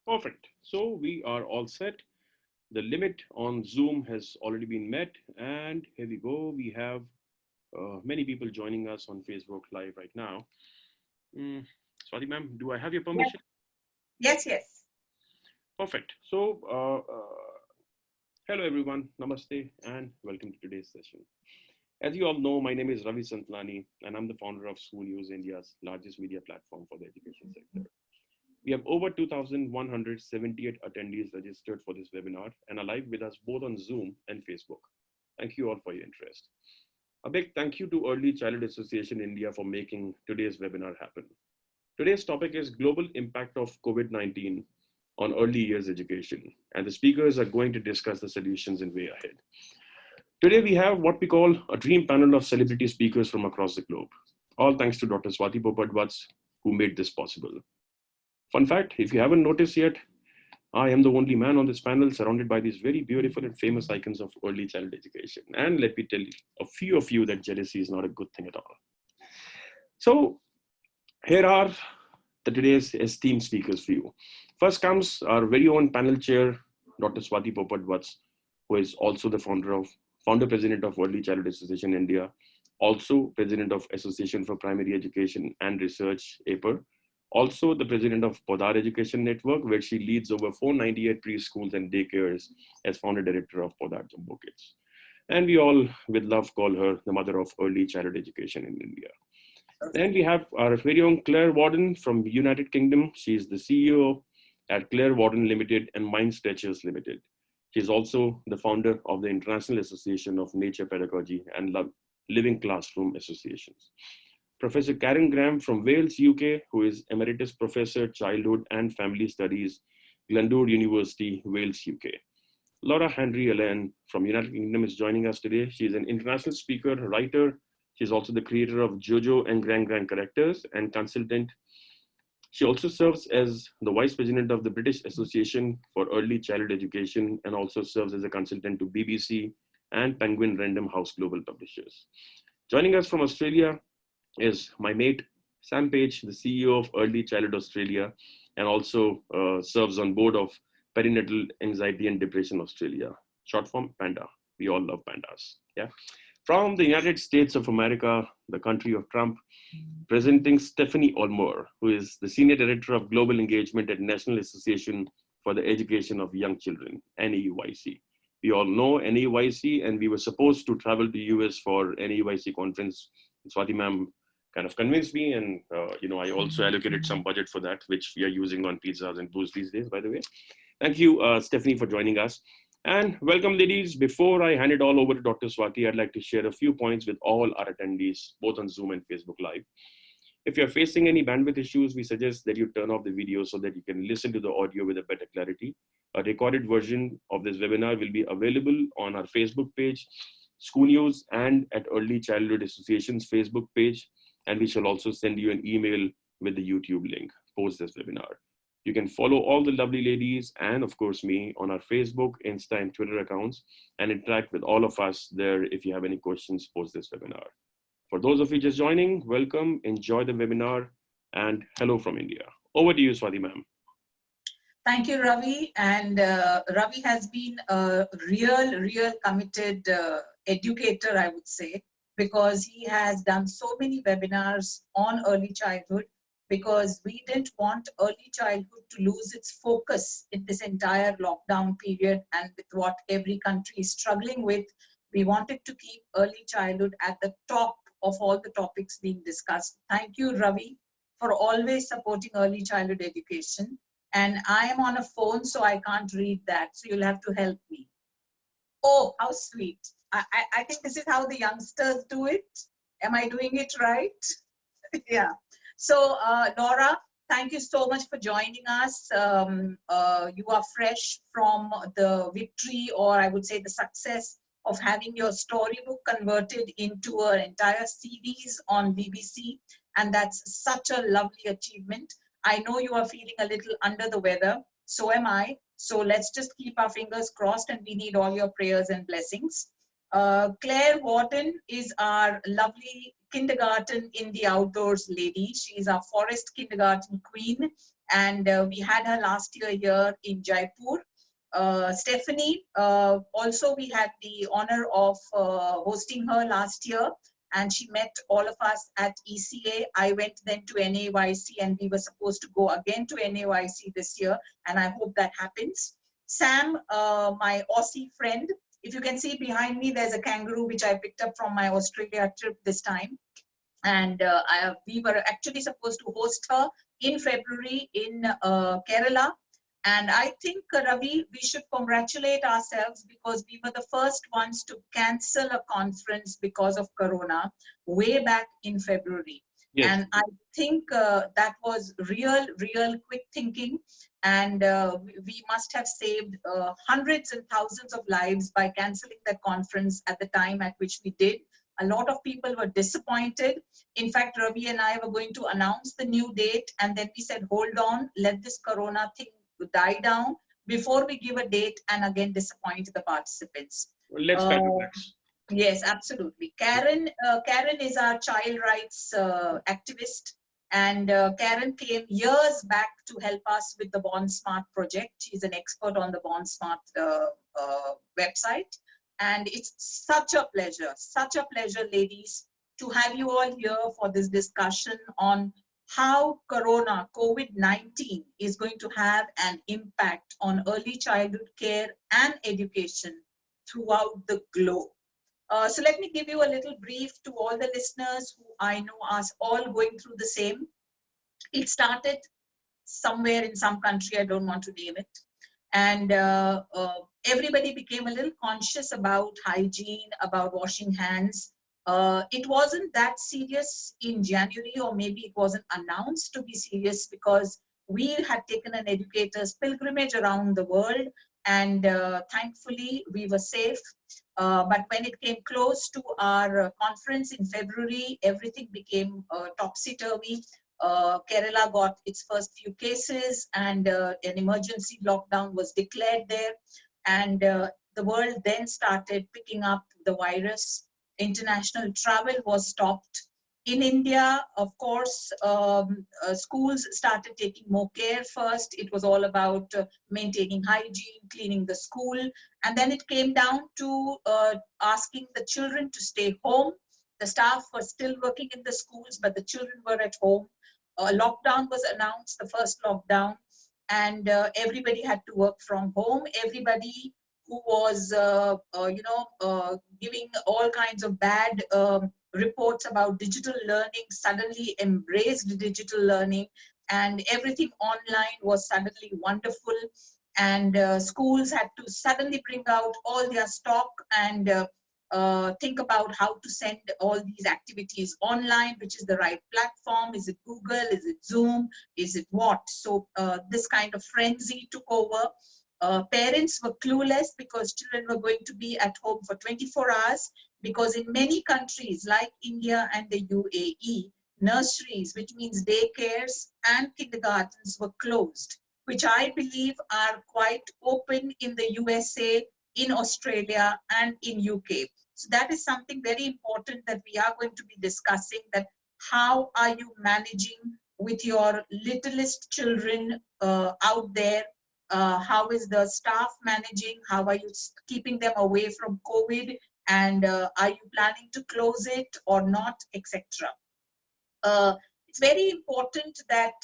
Perfect. So we are all set. The limit on Zoom has already been met. And here we go. We have many people joining us on Facebook Live right now. Mm, Swati ma'am, do I have your Yes, permission? yes, yes. Perfect. So, hello everyone. Namaste and welcome to today's session. As you all know, my name is Ravi Santlani and I'm the founder of ScooNews, India's largest media platform for the education sector. We have over 2,178 attendees registered for this webinar and are live with us both on Zoom and Facebook. Thank you all for your interest. A big thank you to Early Childhood Association India for making today's webinar happen. Today's topic is global impact of COVID-19 on early years education, and the speakers are going to discuss the solutions in way ahead. Today we have what we call a dream panel of celebrity speakers from across the globe. All thanks to Dr. Swati Popat Vats, who made this possible. Fun fact, if you haven't noticed yet, I am the only man on this panel surrounded by these very beautiful and famous icons of early childhood education. And let me tell you, a few of you that jealousy is not a good thing at all. So here are the today's esteemed speakers for you. First comes our very own panel chair, Dr. Swati Popat Vats, who is also the founder president of Early Childhood Association India, also president of Association for Primary Education and Research, APER, also the president of Podar Education Network, where she leads over 498 preschools and daycares as founder director of Podar Jumbo Kids. And we all, with love, call her the mother of early childhood education in India. Then we have our very own Claire Warden from United Kingdom. She is the CEO at Claire Warden Limited and Mindstretchers Limited. She is also the founder of the International Association of Nature Pedagogy and Living Classroom Associations. Professor Karen Graham from Wales, UK, who is Emeritus Professor, Childhood and Family Studies, Glyndwr University, Wales, UK. Laura Henry-Allain from United Kingdom is joining us today. She is an international speaker, writer. She's also the creator of JoJo and GranGran characters and consultant. She also serves as the Vice President of the British Association for Early Childhood Education and also serves as a consultant to BBC and Penguin Random House Global Publishers. Joining us from Australia is my mate, Sam Page, the CEO of Early Childhood Australia, and also serves on board of Perinatal Anxiety and Depression Australia, short form PANDA. We all love pandas, yeah. From the United States of America, the country of Trump, presenting Stephanie Olmore, who is the Senior Director of Global Engagement at National Association for the Education of Young Children, NAUYC. We all know NAUYC, and we were supposed to travel to US for NAUYC conference. Swati ma'am kind of convinced me, and I also allocated some budget for that, which we are using on pizzas and booze these days, by the way. Thank you, Stephanie, for joining us. And welcome, ladies. Before I hand it all over to Dr. Swati, I'd like to share a few points with all our attendees, both on Zoom and Facebook Live. If you're facing any bandwidth issues, we suggest that you turn off the video so that you can listen to the audio with a better clarity. A recorded version of this webinar will be available on our Facebook page, ScooNews, and at Early Childhood Association's Facebook page. And we shall also send you an email with the YouTube link post this webinar. You can follow all the lovely ladies and of course me on our Facebook, Insta and Twitter accounts and interact with all of us there if you have any questions post this webinar. For those of you just joining, welcome, enjoy the webinar and hello from India. Over to you, Swati ma'am. Thank you, Ravi. And Ravi has been a real committed educator, I would say, because he has done so many webinars on early childhood, because we didn't want early childhood to lose its focus in this entire lockdown period and with what every country is struggling with. We wanted to keep early childhood at the top of all the topics being discussed. Thank you, Ravi, for always supporting early childhood education. And I am on a phone, so I can't read that. So you'll have to help me. Oh, how sweet. I think this is how the youngsters do it. Am I doing it right? Yeah. So, Laura, thank you so much for joining us. You are fresh from the victory, or I would say the success of having your storybook converted into an entire series on BBC. And that's such a lovely achievement. I know you are feeling a little under the weather. So am I. So let's just keep our fingers crossed, and we need all your prayers and blessings. Claire Warden is our lovely kindergarten in the outdoors lady. She's our forest kindergarten queen, and we had her last year here in Jaipur. Stephanie, also we had the honor of hosting her last year, and she met all of us at ECA. I went then to NAYC, and we were supposed to go again to NAYC this year, and I hope that happens. Sam, my Aussie friend, if you can see behind me, there's a kangaroo which I picked up from my Australia trip this time. And we were actually supposed to host her in February in Kerala. And I think, Ravi, we should congratulate ourselves because we were the first ones to cancel a conference because of Corona way back in February. Yes. And I think that was real quick thinking. And we must have saved hundreds and thousands of lives by canceling that conference at the time at which we did. A lot of people were disappointed. In fact, Ravi and I were going to announce the new date, and then we said, hold on, let this Corona thing die down before we give a date and again disappoint the participants. Well, let's try to next. Yes, absolutely. Karen is our child rights activist, and Karen came years back to help us with the Born Smart project. She's an expert on the Born Smart website. And it's such a pleasure, ladies, to have you all here for this discussion on how Corona, COVID-19 is going to have an impact on early childhood care and education throughout the globe. So let me give you a little brief to all the listeners who I know are all going through the same. It started somewhere in some country, I don't want to name it. And everybody became a little conscious about hygiene, about washing hands. It wasn't that serious in January, or maybe it wasn't announced to be serious because we had taken an educator's pilgrimage around the world, and thankfully we were safe. But when it came close to our conference in February, everything became topsy-turvy. Kerala got its first few cases, and an emergency lockdown was declared there. And the world then started picking up the virus. International travel was stopped. In India, of course, schools started taking more care first. It was all about maintaining hygiene, cleaning the school. And then it came down to asking the children to stay home. The staff were still working in the schools, but the children were at home. A lockdown was announced, the first lockdown, and everybody had to work from home. Everybody who was, giving all kinds of bad reports about digital learning suddenly embraced digital learning, and everything online was suddenly wonderful. And schools had to suddenly bring out all their stock and think about how to send all these activities online, which is the right platform. Is it Google? Is it Zoom? Is it what? So this kind of frenzy took over. Parents were clueless because children were going to be at home for 24 hours, because in many countries like India and the UAE, nurseries, which means daycares and kindergartens, were closed, which I believe are quite open in the USA, in Australia, and in UK. So that is something very important that we are going to be discussing, that how are you managing with your littlest children out there? How is the staff managing? How are you keeping them away from COVID? And are you planning to close it or not, etc.? It's very important that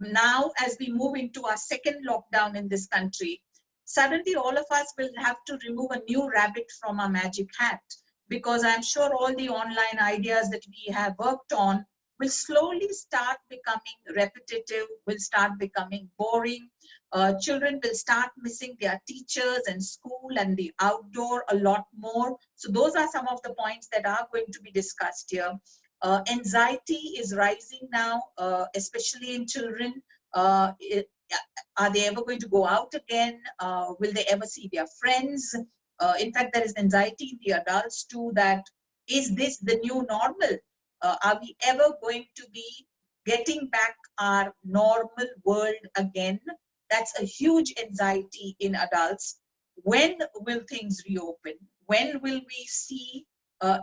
now, as we move into our second lockdown in this country, suddenly all of us will have to remove a new rabbit from our magic hat, because I'm sure all the online ideas that we have worked on will slowly start becoming repetitive, will start becoming boring. Children will start missing their teachers and school and the outdoor a lot more. So those are some of the points that are going to be discussed here. Anxiety is rising now, especially in children. Are they ever going to go out again? Will they ever see their friends? In fact, there is anxiety in the adults too, that is this the new normal? Are we ever going to be getting back our normal world again? That's a huge anxiety in adults. When will things reopen? When will we see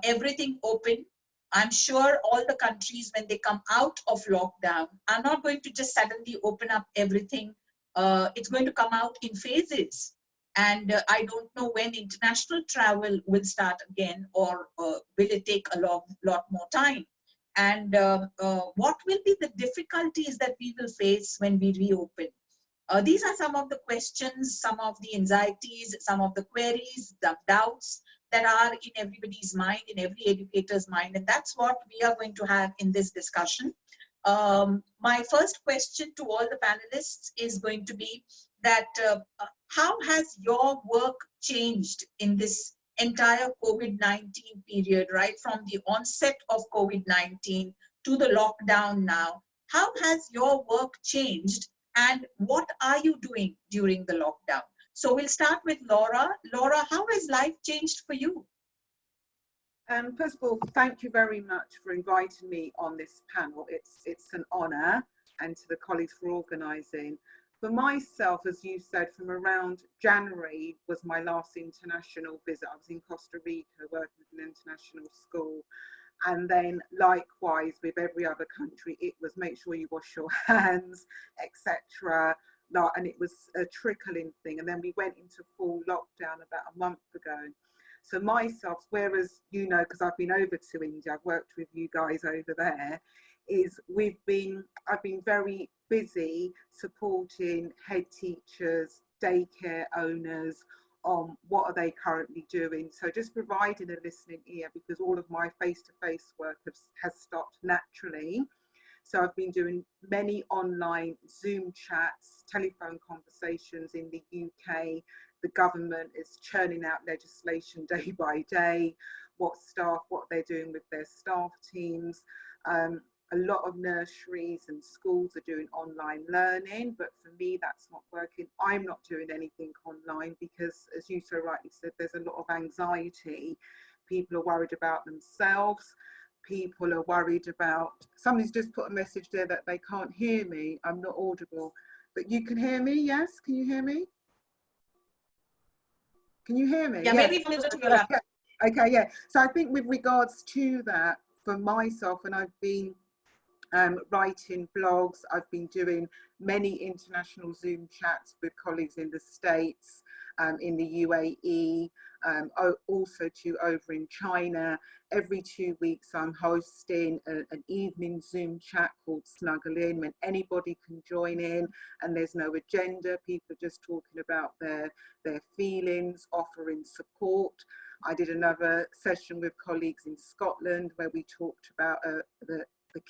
everything open? I'm sure all the countries, when they come out of lockdown, are not going to just suddenly open up everything. It's going to come out in phases. And I don't know when international travel will start again, or will it take a lot more time? And what will be the difficulties that we will face when we reopen? These are some of the questions, some of the anxieties, some of the queries, the doubts that are in everybody's mind, in every educator's mind. And that's what we are going to have in this discussion. My first question to all the panelists is going to be that how has your work changed in this entire COVID-19 period, right from the onset of COVID-19 to the lockdown now? How has your work changed, and what are you doing during the lockdown? So we'll start with Laura. Laura, how has life changed for you? First of all, thank you very much for inviting me on this panel. It's an honour, and to the colleagues for organising. For myself, as you said, from around January was my last international visit. I was in Costa Rica working with an international school. And then likewise with every other country, it was make sure you wash your hands, etc. And it was a trickling thing. And then we went into full lockdown about a month ago. So myself, whereas, you know, because I've been over to India, I've worked with you guys over there, is I've been very busy supporting head teachers, daycare owners on what are they currently doing. So just providing a listening ear, because all of my face-to-face work has stopped naturally. So I've been doing many online Zoom chats, telephone conversations in the UK. The government is churning out legislation day by day, what they're doing with their staff teams. A lot of nurseries and schools are doing online learning, but for me, that's not working. I'm not doing anything online because, as you so rightly said, there's a lot of anxiety. People are worried about themselves. People are worried about, somebody's just put a message there that they can't hear me. I'm not audible, but you can hear me, yes? Can you hear me? Can you hear me? Yeah, yes. maybe closer to your laptop. Okay, yeah. So I think with regards to that, for myself, and I've been writing blogs, I've been doing many international Zoom chats with colleagues in the States, in the UAE, also over in China. Every 2 weeks I'm hosting an evening Zoom chat called Snuggle In, when anybody can join in and there's no agenda. People are just talking about their feelings, offering support. I did another session with colleagues in Scotland where we talked about the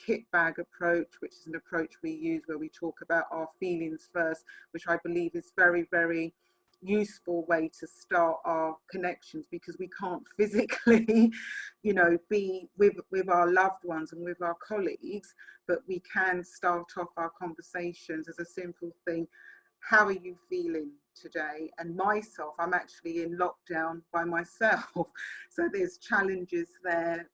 kit bag approach, which is an approach we use where we talk about our feelings first, which I believe is very, very useful way to start our connections, because we can't physically, you know, be with our loved ones and with our colleagues, but we can start off our conversations as a simple thing. How are you feeling today? And myself, I'm actually in lockdown by myself, so there's challenges there.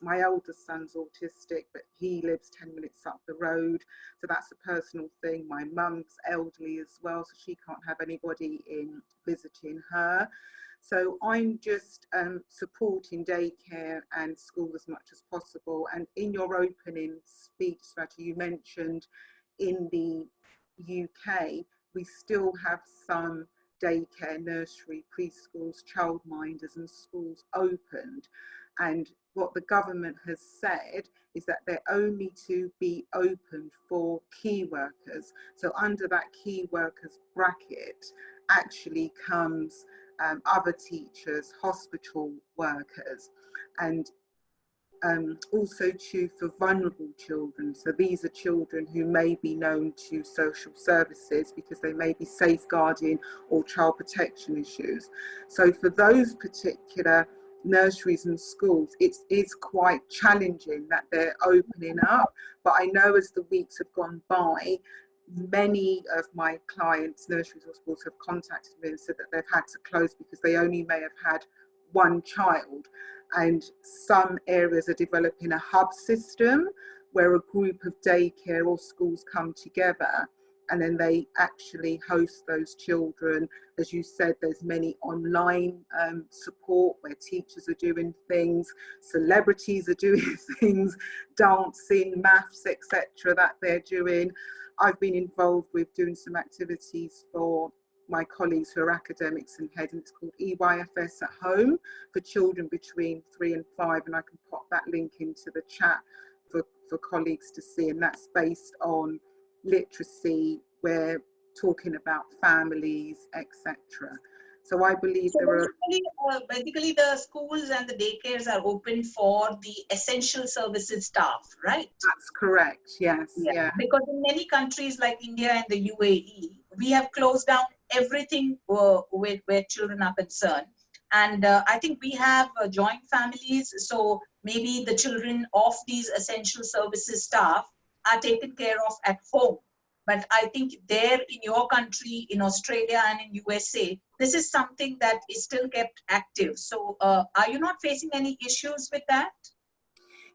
My oldest son's autistic, but he lives 10 minutes up the road, so that's a personal thing. My mum's elderly as well, so she can't have anybody in visiting her. So I'm just supporting daycare and school as much as possible. And in your opening speech, Swati, you mentioned in the UK, we still have some daycare, nursery, preschools, childminders and schools opened. And what the government has said is that they're only to be opened for key workers. So under that key workers bracket actually comes other teachers, hospital workers, and also for vulnerable children. So these are children who may be known to social services because they may be safeguarding or child protection issues. So for those particular nurseries and schools, it is quite challenging that they're opening up. But I know as the weeks have gone by, many of my clients, nurseries or schools, have contacted me and said that they've had to close because they only may have had one child. And some areas are developing a hub system where a group of daycare or schools come together and then they actually host those children. As you said, there's many online support where teachers are doing things, celebrities are doing things, dancing, maths, etc. that they're doing. I've been involved with doing some activities for my colleagues who are academics and head, and it's called EYFS at Home for children between 3 and 5, and I can pop that link into the chat for colleagues to see, and that's based on literacy. We're talking about families, etc. So I believe so there basically the schools and the daycares are open for the essential services staff, right? That's correct, yes. Yeah. Because in many countries like India and the UAE, we have closed down everything with where children are concerned. And I think we have joint families, so maybe the children of these essential services staff are taken care of at home. But I think there in your country, in Australia and in USA, this is something that is still kept active. So are you not facing any issues with that?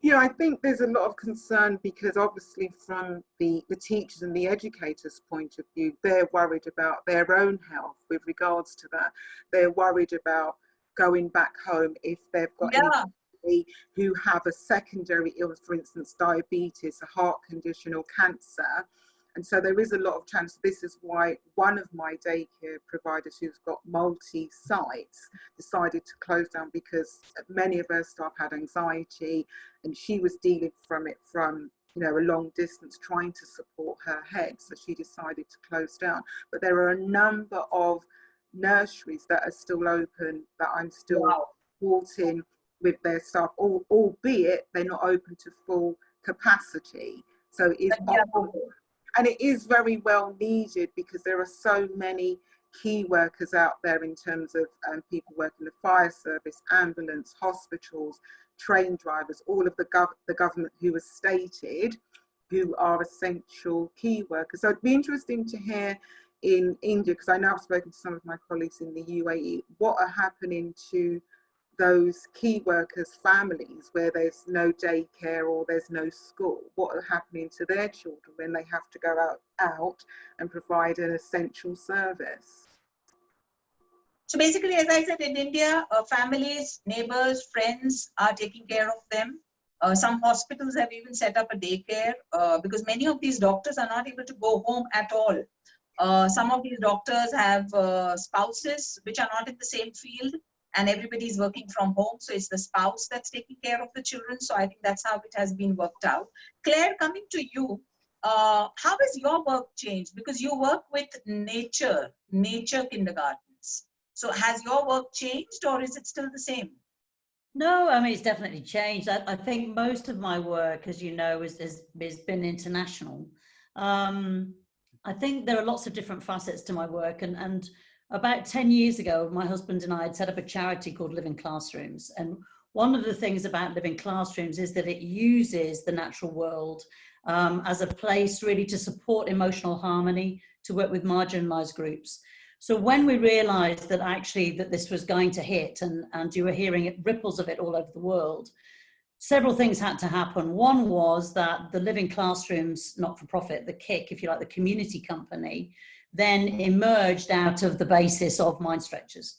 Yeah, I think there's a lot of concern because obviously from the teachers and the educators' point of view, they're worried about their own health with regards to that. They're worried about going back home if they've got anybody who have a secondary illness, for instance, diabetes, a heart condition or cancer. And so there is a lot of chance. This is why one of my daycare providers who's got multi-sites decided to close down, because many of her staff had anxiety and she was dealing from it from, you know, a long distance, trying to support her head. So she decided to close down. But there are a number of nurseries that are still open that I'm still supporting with their staff, albeit they're not open to full capacity. So it's and it is very well needed because there are so many key workers out there in terms of people working in the fire service, ambulance, hospitals, train drivers, all of the government who has stated who are essential key workers. So it'd be interesting to hear in India, because I know I've spoken to some of my colleagues in the UAE, what are happening to those key workers' families where there's no daycare or there's no school. What are happening to their children when they have to go out and provide an essential service? So basically, as I said, in India, families, neighbors, friends are taking care of them. Some hospitals have even set up a daycare because many of these doctors are not able to go home at all. Some of these doctors have spouses which are not in the same field, and everybody's working from home. So it's the spouse that's taking care of the children. So I think that's how it has been worked out. Claire, coming to you, how has your work changed? Because you work with nature kindergartens. So has your work changed or is it still the same? No, I mean, it's definitely changed. I think most of my work, as you know, has been international. I think there are lots of different facets to my work, and about 10 years ago, my husband and I had set up a charity called Living Classrooms. And one of the things about Living Classrooms is that it uses the natural world as a place really to support emotional harmony, to work with marginalized groups. So when we realized that actually that this was going to hit, and you were hearing ripples of it all over the world, several things had to happen. One was that the Living Classrooms, not-for-profit, the KIC, if you like, the community company, then emerged out of the basis of Mindstretchers.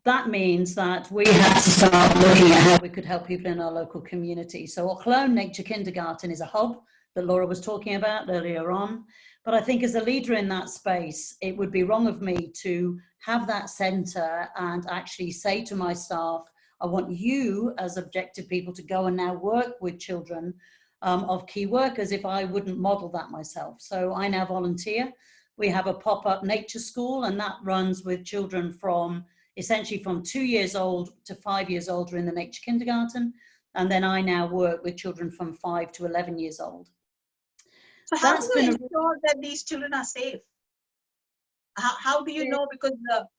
That means that we had to start looking at how we could help people in our local community. So Olmore Nature Kindergarten is a hub that Laura was talking about earlier on. But I think as a leader in that space, it would be wrong of me to have that centre and actually say to my staff, I want you as objective people to go and now work with children of key workers if I wouldn't model that myself. So I now volunteer. We have a pop-up nature school, and that runs with children from essentially from 2 years old to 5 years old are in the nature kindergarten. And then I now work with children from 5 to 11 years old. So how do you ensure that these children are safe? How do you know? Because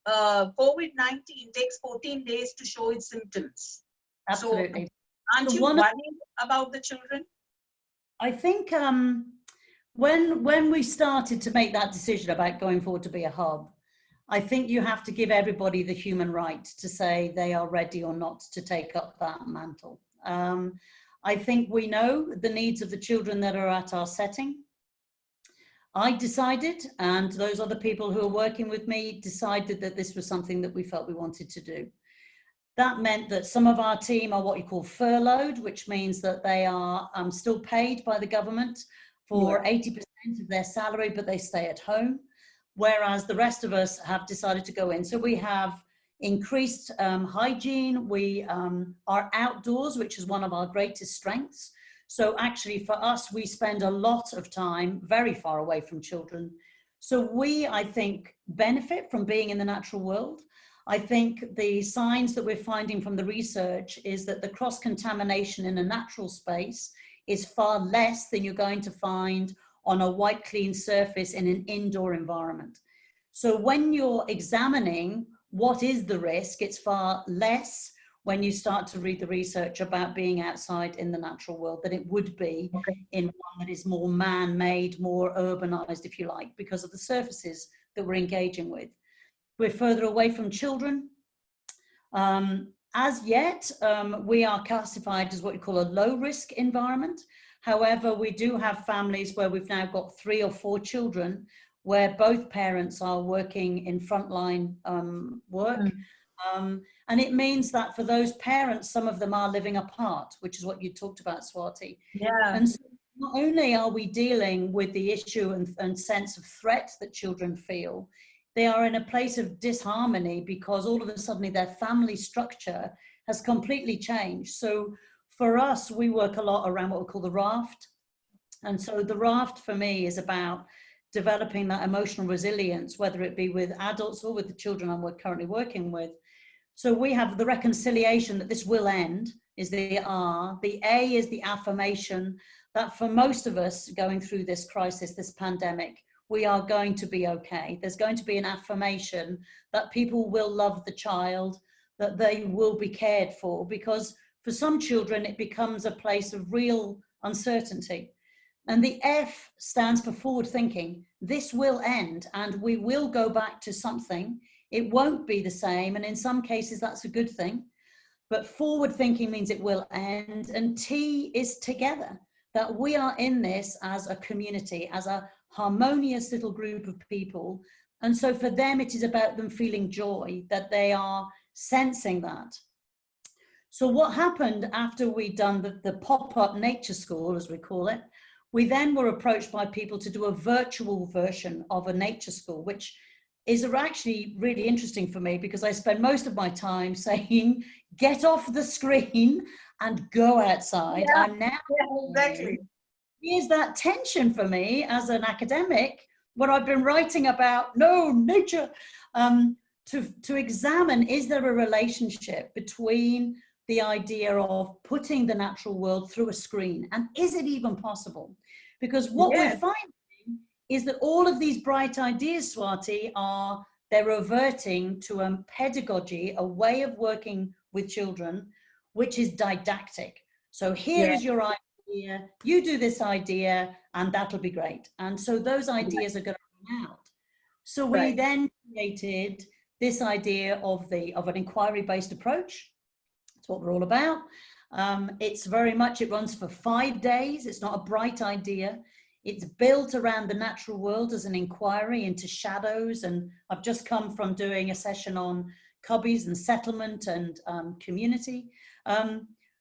COVID-19 takes 14 days to show its symptoms. Absolutely. So aren't you worried about the children? I think when we started to make that decision about going forward to be a hub, I think you have to give everybody the human right to say they are ready or not to take up that mantle. I think we know the needs of the children that are at our setting. I decided, and those other people who are working with me decided, that this was something that we felt we wanted to do. That meant that some of our team are what you call furloughed, which means that they are still paid by the government for 80% of their salary, but they stay at home, whereas the rest of us have decided to go in. So we have increased hygiene, we are outdoors, which is one of our greatest strengths. So actually for us, we spend a lot of time very far away from children. So we, I think, benefit from being in the natural world. I think the signs that we're finding from the research is that the cross-contamination in a natural space is far less than you're going to find on a white, clean surface in an indoor environment. So when you're examining what is the risk, it's far less when you start to read the research about being outside in the natural world than it would be in one that is more man-made, more urbanized, if you like, because of the surfaces that we're engaging with. We're further away from children. As yet, we are classified as what you call a low-risk environment. However, we do have families where we've now got 3 or 4 children where both parents are working in frontline work. And it means that for those parents, some of them are living apart, which is what you talked about, Swati. Yeah. And so not only are we dealing with the issue and sense of threat that children feel, they are in a place of disharmony because all of a sudden their family structure has completely changed. So for us, we work a lot around what we call the raft. And so the raft for me is about developing that emotional resilience, whether it be with adults or with the children I'm currently working with. So we have the reconciliation that this will end, is the R. The A is the affirmation that for most of us going through this crisis, this pandemic, we are going to be okay. There's going to be an affirmation that people will love the child, that they will be cared for, because for some children, it becomes a place of real uncertainty. And the F stands for forward thinking. This will end and we will go back to something. It won't be the same. And in some cases, that's a good thing. But forward thinking means it will end. And T is together, that we are in this as a community, as a harmonious little group of people. And so for them, it is about them feeling joy, that they are sensing that. So what happened after we'd done the pop-up nature school, as we call it, we then were approached by people to do a virtual version of a nature school, which is actually really interesting for me because I spend most of my time saying, get off the screen and go outside. Yeah, I'm now exactly. Here's that tension for me as an academic, where I've been writing about nature, to examine, is there a relationship between the idea of putting the natural world through a screen, and is it even possible? Because what we're finding is that all of these bright ideas, Swati, they're reverting to a pedagogy, a way of working with children, which is didactic. So here is your idea, you do this idea, and that'll be great. And so those ideas are going to run out. So we then created this idea of an inquiry-based approach. That's what we're all about. It's very much, it runs for 5 days. It's not a bright idea. It's built around the natural world as an inquiry into shadows. And I've just come from doing a session on cubbies and settlement and community.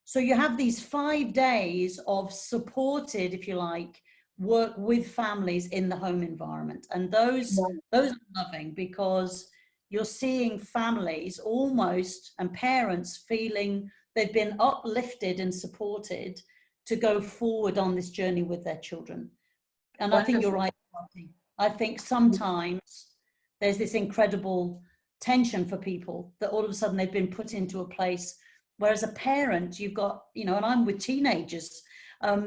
So you have these 5 days of supported, if you like, work with families in the home environment. And those are loving because you're seeing families almost and parents feeling they've been uplifted and supported to go forward on this journey with their children. And I think you're right, Swati. I think sometimes there's this incredible tension for people that all of a sudden they've been put into a place where as a parent, you've got, and I'm with teenagers, all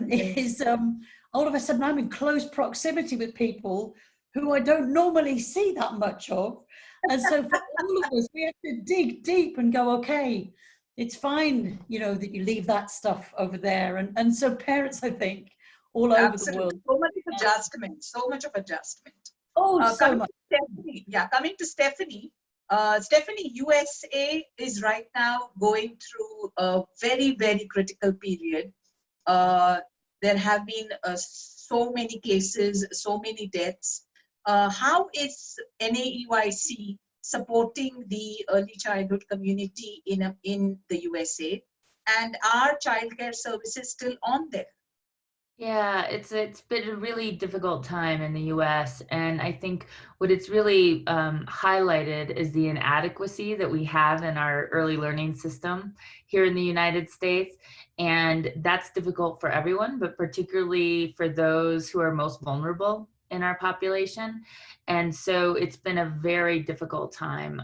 of a sudden I'm in close proximity with people who I don't normally see that much of. And so for all of us, we have to dig deep and go, okay, it's fine, that you leave that stuff over there. And so parents, I think, all over the world. So much of adjustment. Oh, so much. Stephanie, coming to Stephanie. Stephanie, USA is right now going through a very, very critical period. There have been so many cases, so many deaths. How is NAEYC supporting the early childhood community in the USA? And are childcare services still on there? Yeah, it's been a really difficult time in the U.S. and I think what it's really highlighted is the inadequacy that we have in our early learning system here in the United States, and that's difficult for everyone, but particularly for those who are most vulnerable in our population. And so it's been a very difficult time.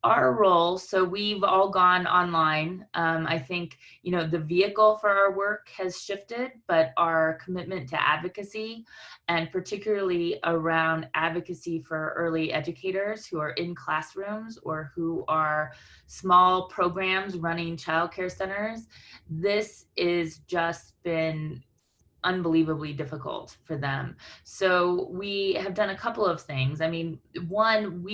Our role, so we've all gone online. I think, you know, the vehicle for our work has shifted, but our commitment to advocacy, and particularly around advocacy for early educators who are in classrooms or who are small programs running childcare centers, this is just been unbelievably difficult for them. So we have done a couple of things. I mean, one,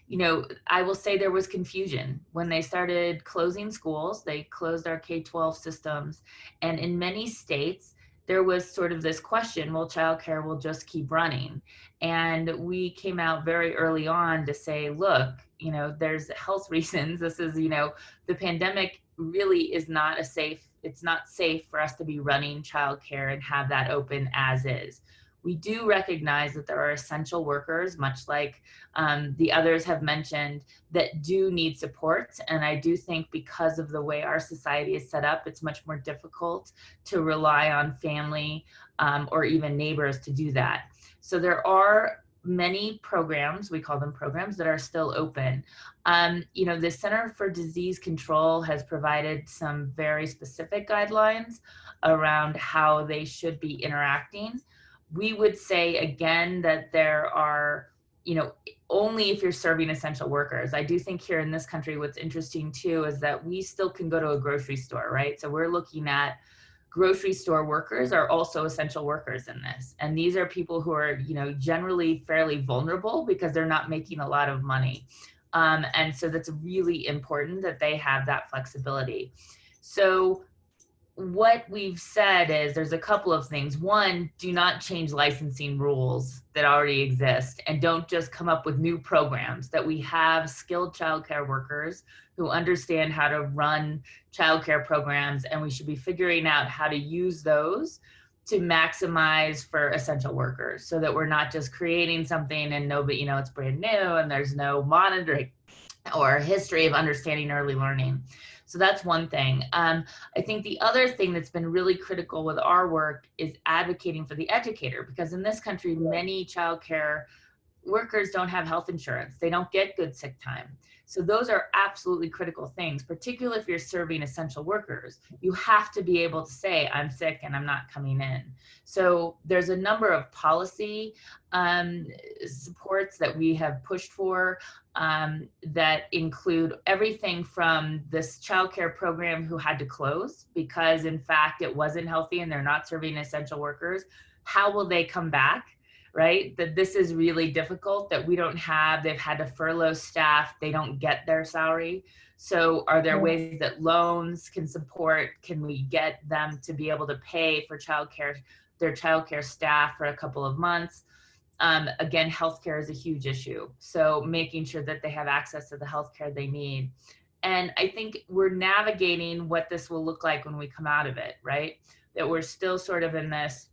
you know, I will say there was confusion when they started closing schools. They closed our K-12 systems. And in many states, there was sort of this question, well, childcare will just keep running. And we came out very early on to say, look, you know, there's health reasons. This is, you know, the pandemic really is not it's not safe for us to be running childcare and have that open as is. We do recognize that there are essential workers, much like the others have mentioned, that do need support. And I do think because of the way our society is set up, it's much more difficult to rely on family or even neighbors to do that. So there are many programs, we call them programs, that are still open. You know, the Center for Disease Control has provided some very specific guidelines around how they should be interacting. We would say again that there are, you know, only if you're serving essential workers. I do think here in this country, what's interesting too is that we still can go to a grocery store, right? So we're looking at grocery store workers are also essential workers in this. And these are people who are, you know, generally fairly vulnerable because they're not making a lot of money. And so that's really important that they have that flexibility. So what we've said is there's a couple of things. One, do not change licensing rules that already exist, and don't just come up with new programs. That we have skilled childcare workers who understand how to run childcare programs, and we should be figuring out how to use those to maximize for essential workers, so that we're not just creating something and nobody, you know, it's brand new and there's no monitoring or history of understanding early learning. So that's one thing. I think the other thing that's been really critical with our work is advocating for the educator, because in this country, many childcare workers don't have health insurance. They don't get good sick time. So those are absolutely critical things, particularly if you're serving essential workers. You have to be able to say, I'm sick and I'm not coming in. So there's a number of policy supports that we have pushed for that include everything from this childcare program who had to close because in fact it wasn't healthy and they're not serving essential workers. How will they come back? Right? That this is really difficult, that we don't have, they've had to furlough staff, they don't get their salary. So are there ways that loans can support, can we get them to be able to pay for childcare, their childcare staff for a couple of months? Again, healthcare is a huge issue. So making sure that they have access to the healthcare they need. And I think we're navigating what this will look like when we come out of it, right? That we're still sort of in this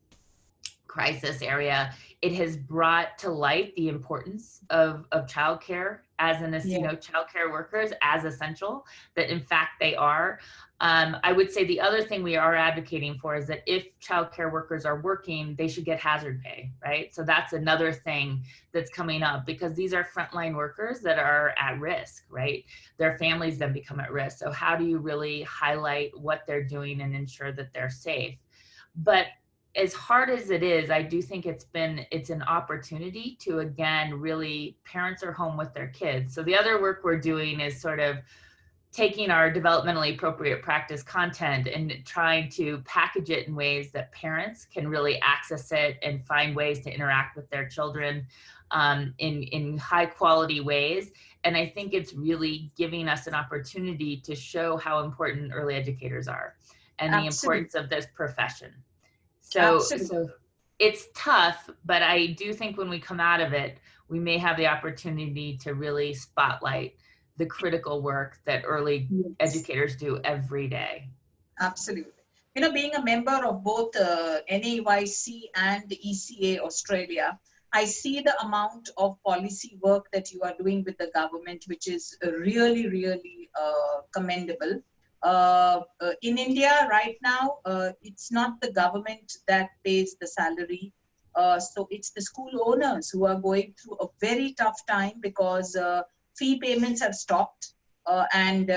crisis area. It has brought to light the importance of childcare as you know, childcare workers as essential, that in fact they are. I would say the other thing we are advocating for is that if childcare workers are working, they should get hazard pay, right? So that's another thing that's coming up, because these are frontline workers that are at risk, right? Their families then become at risk. So how do you really highlight what they're doing and ensure that they're safe? But as hard as it is, I do think it's an opportunity to, again, really, parents are home with their kids. So the other work we're doing is sort of taking our developmentally appropriate practice content and trying to package it in ways that parents can really access it and find ways to interact with their children in high quality ways. And I think it's really giving us an opportunity to show how important early educators are and the importance of this profession. So it's tough, but I do think when we come out of it, we may have the opportunity to really spotlight the critical work that early educators do every day. Absolutely. You know, being a member of both NAYC and ECA Australia, I see the amount of policy work that you are doing with the government, which is really, really commendable. In India right now, it's not the government that pays the salary. So it's the school owners who are going through a very tough time because fee payments have stopped and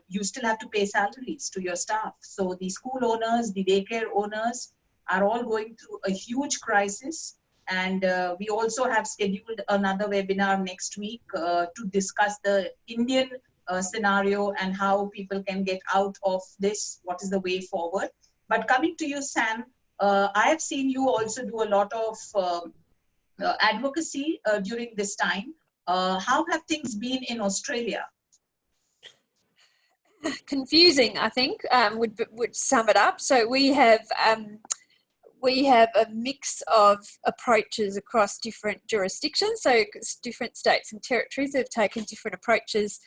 you still have to pay salaries to your staff. So the school owners, the daycare owners are all going through a huge crisis. And we also have scheduled another webinar next week to discuss the Indian scenario and how people can get out of this, what is the way forward. But coming to you, Sam, I have seen you also do a lot of advocacy during this time. How have things been in Australia? Confusing, I think, would sum it up. So we have a mix of approaches across different jurisdictions. So different states and territories have taken different approaches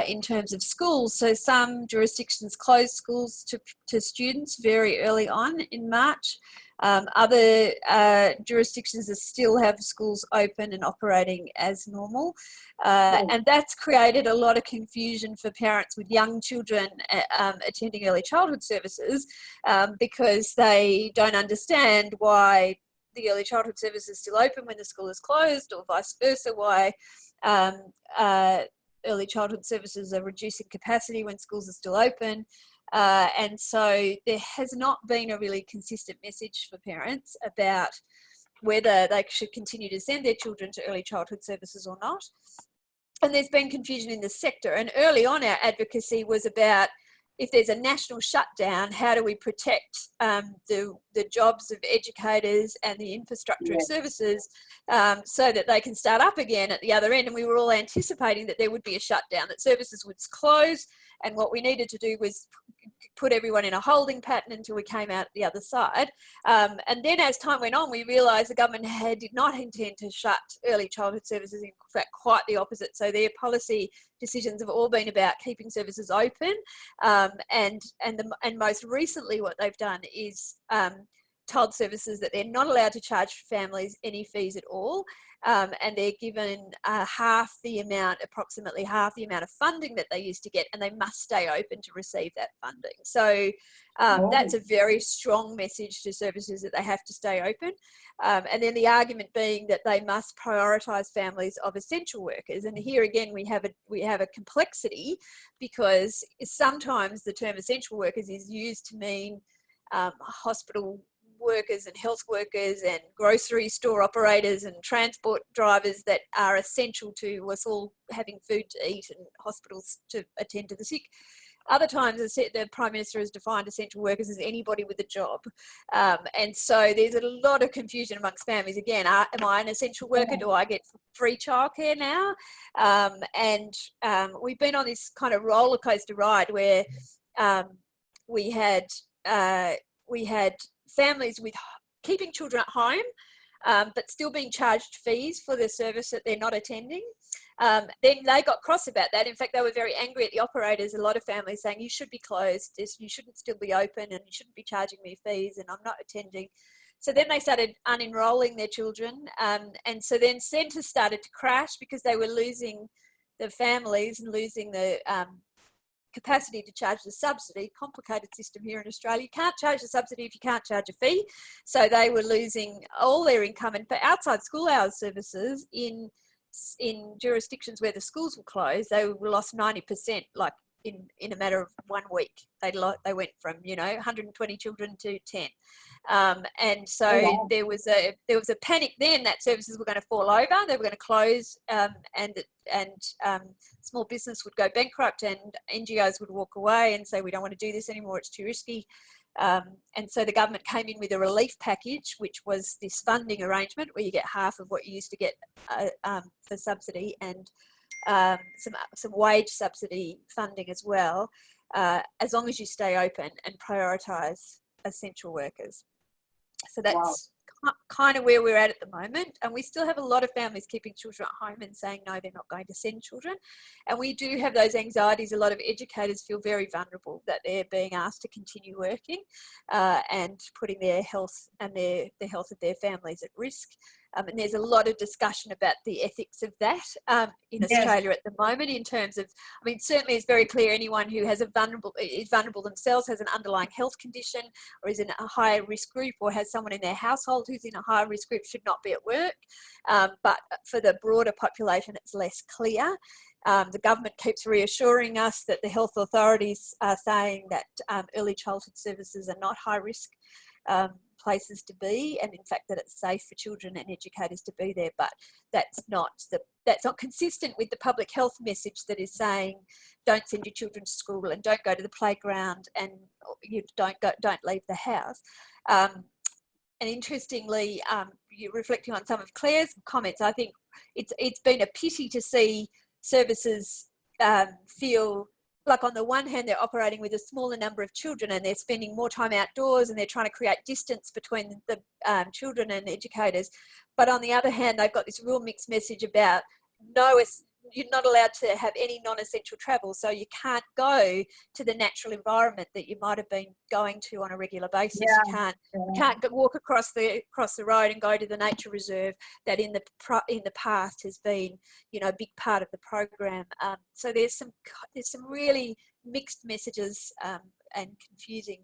in terms of schools. So some jurisdictions closed schools to students very early on in March. Other jurisdictions still have schools open and operating as normal. And that's created a lot of confusion for parents with young children attending early childhood services because they don't understand why the early childhood service is still open when the school is closed, or vice versa, why early childhood services are reducing capacity when schools are still open. And so there has not been a really consistent message for parents about whether they should continue to send their children to early childhood services or not. And there's been confusion in the sector. And early on, our advocacy was about, if there's a national shutdown, how do we protect the jobs of educators and the infrastructure of services so that they can start up again at the other end. And we were all anticipating that there would be a shutdown, that services would close, and what we needed to do was put everyone in a holding pattern until we came out the other side. And then as time went on, we realised the government did not intend to shut early childhood services, in fact quite the opposite. So their policy decisions have all been about keeping services open, and most recently what they've done is told services that they're not allowed to charge families any fees at all, and they're given approximately half the amount of funding that they used to get, and they must stay open to receive that funding. So that's a very strong message to services, that they have to stay open. And then the argument being that they must prioritise families of essential workers. And here again, we have a complexity, because sometimes the term essential workers is used to mean hospital workers and health workers and grocery store operators and transport drivers that are essential to us all having food to eat and hospitals to attend to the sick. Other times, the Prime Minister has defined essential workers as anybody with a job. And so there's a lot of confusion amongst families. Again, am I an essential worker? Do I get free childcare now? And we've been on this kind of roller coaster ride where we had families with keeping children at home, but still being charged fees for the service that they're not attending. Then they got cross about that. In fact, they were very angry at the operators, a lot of families saying, you should be closed, you shouldn't still be open, and you shouldn't be charging me fees, and I'm not attending. So then they started unenrolling their children. And so then centres started to crash because they were losing the families and losing the capacity to charge the subsidy. Complicated system here in Australia. You can't charge the subsidy if you can't charge a fee. So they were losing all their income. And for outside school hours services in jurisdictions where the schools were closed, they lost 90%, like in a matter of 1 week. They went from 120 children to 10. And so there was a panic then that services were going to fall over, they were going to close, and small business would go bankrupt, and NGOs would walk away and say, we don't want to do this anymore, it's too risky. And so the government came in with a relief package, which was this funding arrangement where you get half of what you used to get for subsidy, and some wage subsidy funding as well, as long as you stay open and prioritise essential workers. So that's kind of where we're at the moment. And we still have a lot of families keeping children at home and saying, no, they're not going to send children. And we do have those anxieties. A lot of educators feel very vulnerable that they're being asked to continue working and putting their health and the health of their families at risk. And there's a lot of discussion about the ethics of that in Australia at the moment, in terms of, I mean, certainly it's very clear anyone who has is vulnerable themselves, has an underlying health condition, or is in a higher risk group, or has someone in their household who's in a higher risk group, should not be at work. But for the broader population, it's less clear. The government keeps reassuring us that the health authorities are saying that early childhood services are not high risk places to be, and in fact that it's safe for children and educators to be there, but that's not consistent with the public health message that is saying don't send your children to school and don't go to the playground and you don't leave the house. And interestingly, you're reflecting on some of Claire's comments. I think it's been a pity to see services feel like, on the one hand, they're operating with a smaller number of children and they're spending more time outdoors and they're trying to create distance between the children and educators. But on the other hand, they've got this real mixed message about you're not allowed to have any non-essential travel. So you can't go to the natural environment that you might have been going to on a regular basis. You can't walk across the road and go to the nature reserve that in the past has been, a big part of the program. So there's some really mixed messages and confusing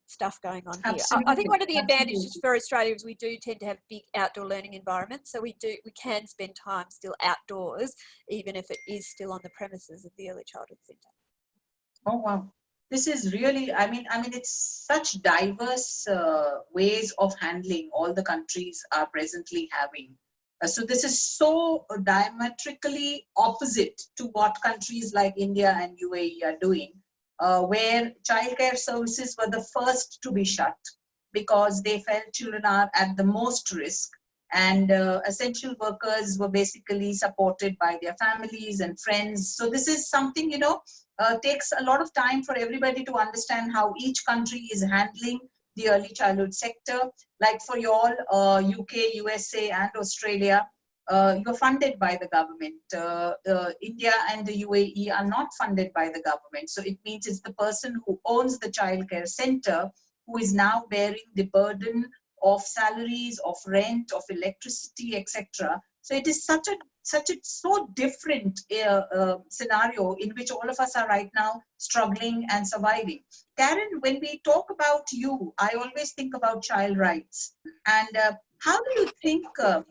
stuff going on here. I think one of the advantages for Australia is we do tend to have big outdoor learning environments, so we can spend time still outdoors, even if it is still on the premises of the Early Childhood Centre. Oh wow, this is really, I mean it's such diverse ways of handling all the countries are presently having. So this is so diametrically opposite to what countries like India and UAE are doing. Where childcare services were the first to be shut because they felt children are at the most risk, and essential workers were basically supported by their families and friends. So this is something, takes a lot of time for everybody to understand how each country is handling the early childhood sector. Like for you all, UK, USA and Australia, you're funded by the government. India and the UAE are not funded by the government. So it means it's the person who owns the childcare center who is now bearing the burden of salaries, of rent, of electricity, etc. So it is such a so different scenario in which all of us are right now struggling and surviving. Karen, when we talk about you, I always think about child rights. And how do you think the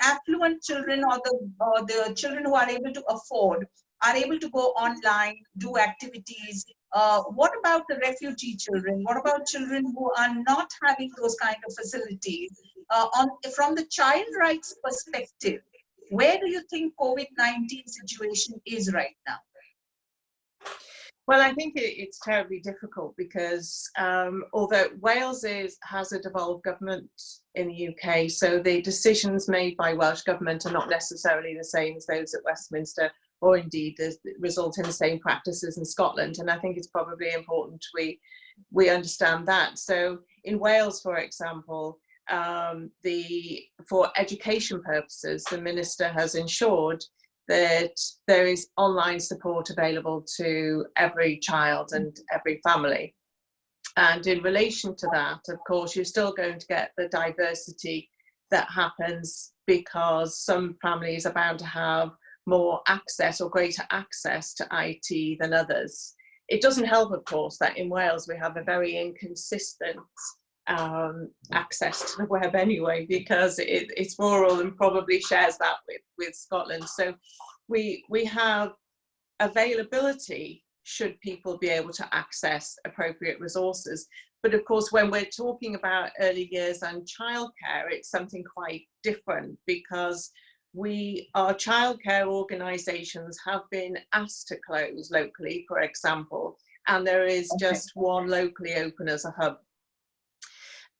affluent children or the children who are able to afford are able to go online, do activities? What about the refugee children? What about children who are not having those kind of facilities? From the child rights perspective, where do you think COVID-19 situation is right now? Well, I think it's terribly difficult because although Wales has a devolved government in the UK, so the decisions made by Welsh government are not necessarily the same as those at Westminster, or indeed result in the same practices in Scotland. And I think it's probably important we understand that. So in Wales, for example, for education purposes, the minister has ensured that there is online support available to every child and every family. And in relation to that, of course, you're still going to get the diversity that happens because some families are bound to have more access or greater access to IT than others. It doesn't help, of course, that in Wales we have a very inconsistent access to the web anyway, because it's rural and probably shares that with Scotland. So we have availability should people be able to access appropriate resources. But of course, when we're talking about early years and childcare, it's something quite different, because our childcare organisations have been asked to close locally, for example, and there is just one locally open as a hub.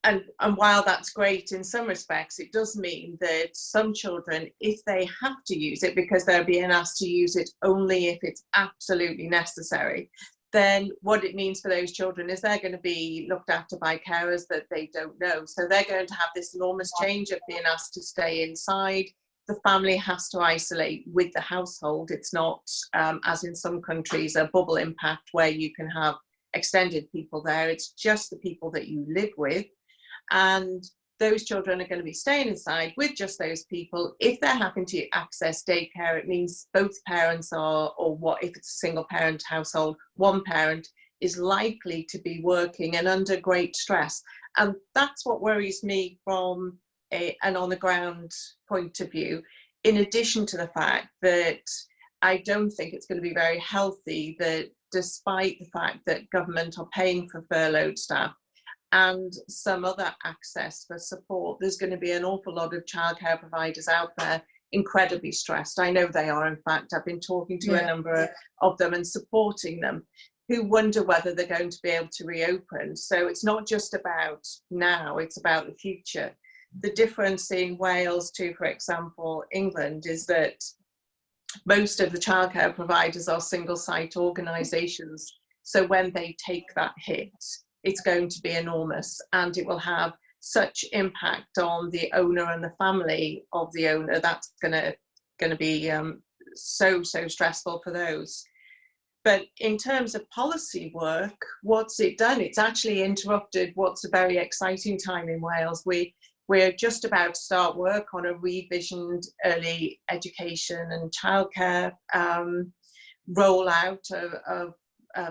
And while that's great in some respects, it does mean that some children, if they have to use it because they're being asked to use it only if it's absolutely necessary, then what it means for those children is they're going to be looked after by carers that they don't know. So they're going to have this enormous change of being asked to stay inside. The family has to isolate with the household. It's not, as in some countries, a bubble impact where you can have extended people there. It's just the people that you live with. And those children are going to be staying inside with just those people. If they're having to access daycare, it means both parents are, or what if it's a single parent household, one parent is likely to be working and under great stress. And that's what worries me from an on the ground point of view, in addition to the fact that I don't think it's going to be very healthy that despite the fact that government are paying for furloughed staff and some other access for support, there's going to be an awful lot of childcare providers out there incredibly stressed. I know they are, in fact. I've been talking to a number of them and supporting them, who wonder whether they're going to be able to reopen. So it's not just about now, it's about the future. The difference in Wales to, for example, England, is that most of the childcare providers are single site organisations. So when they take that hit, it's going to be enormous, and it will have such impact on the owner and the family of the owner. That's going to be so stressful for those. But in terms of policy work, what's it done? It's actually interrupted what's a very exciting time in Wales. We're just about to start work on a revisioned early education and childcare rollout of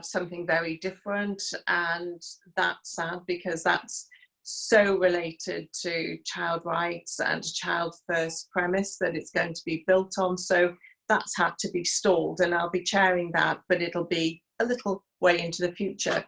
something very different, and that's sad because that's so related to child rights and a child first premise that it's going to be built on. So that's had to be stalled, and I'll be chairing that, but it'll be a little way into the future.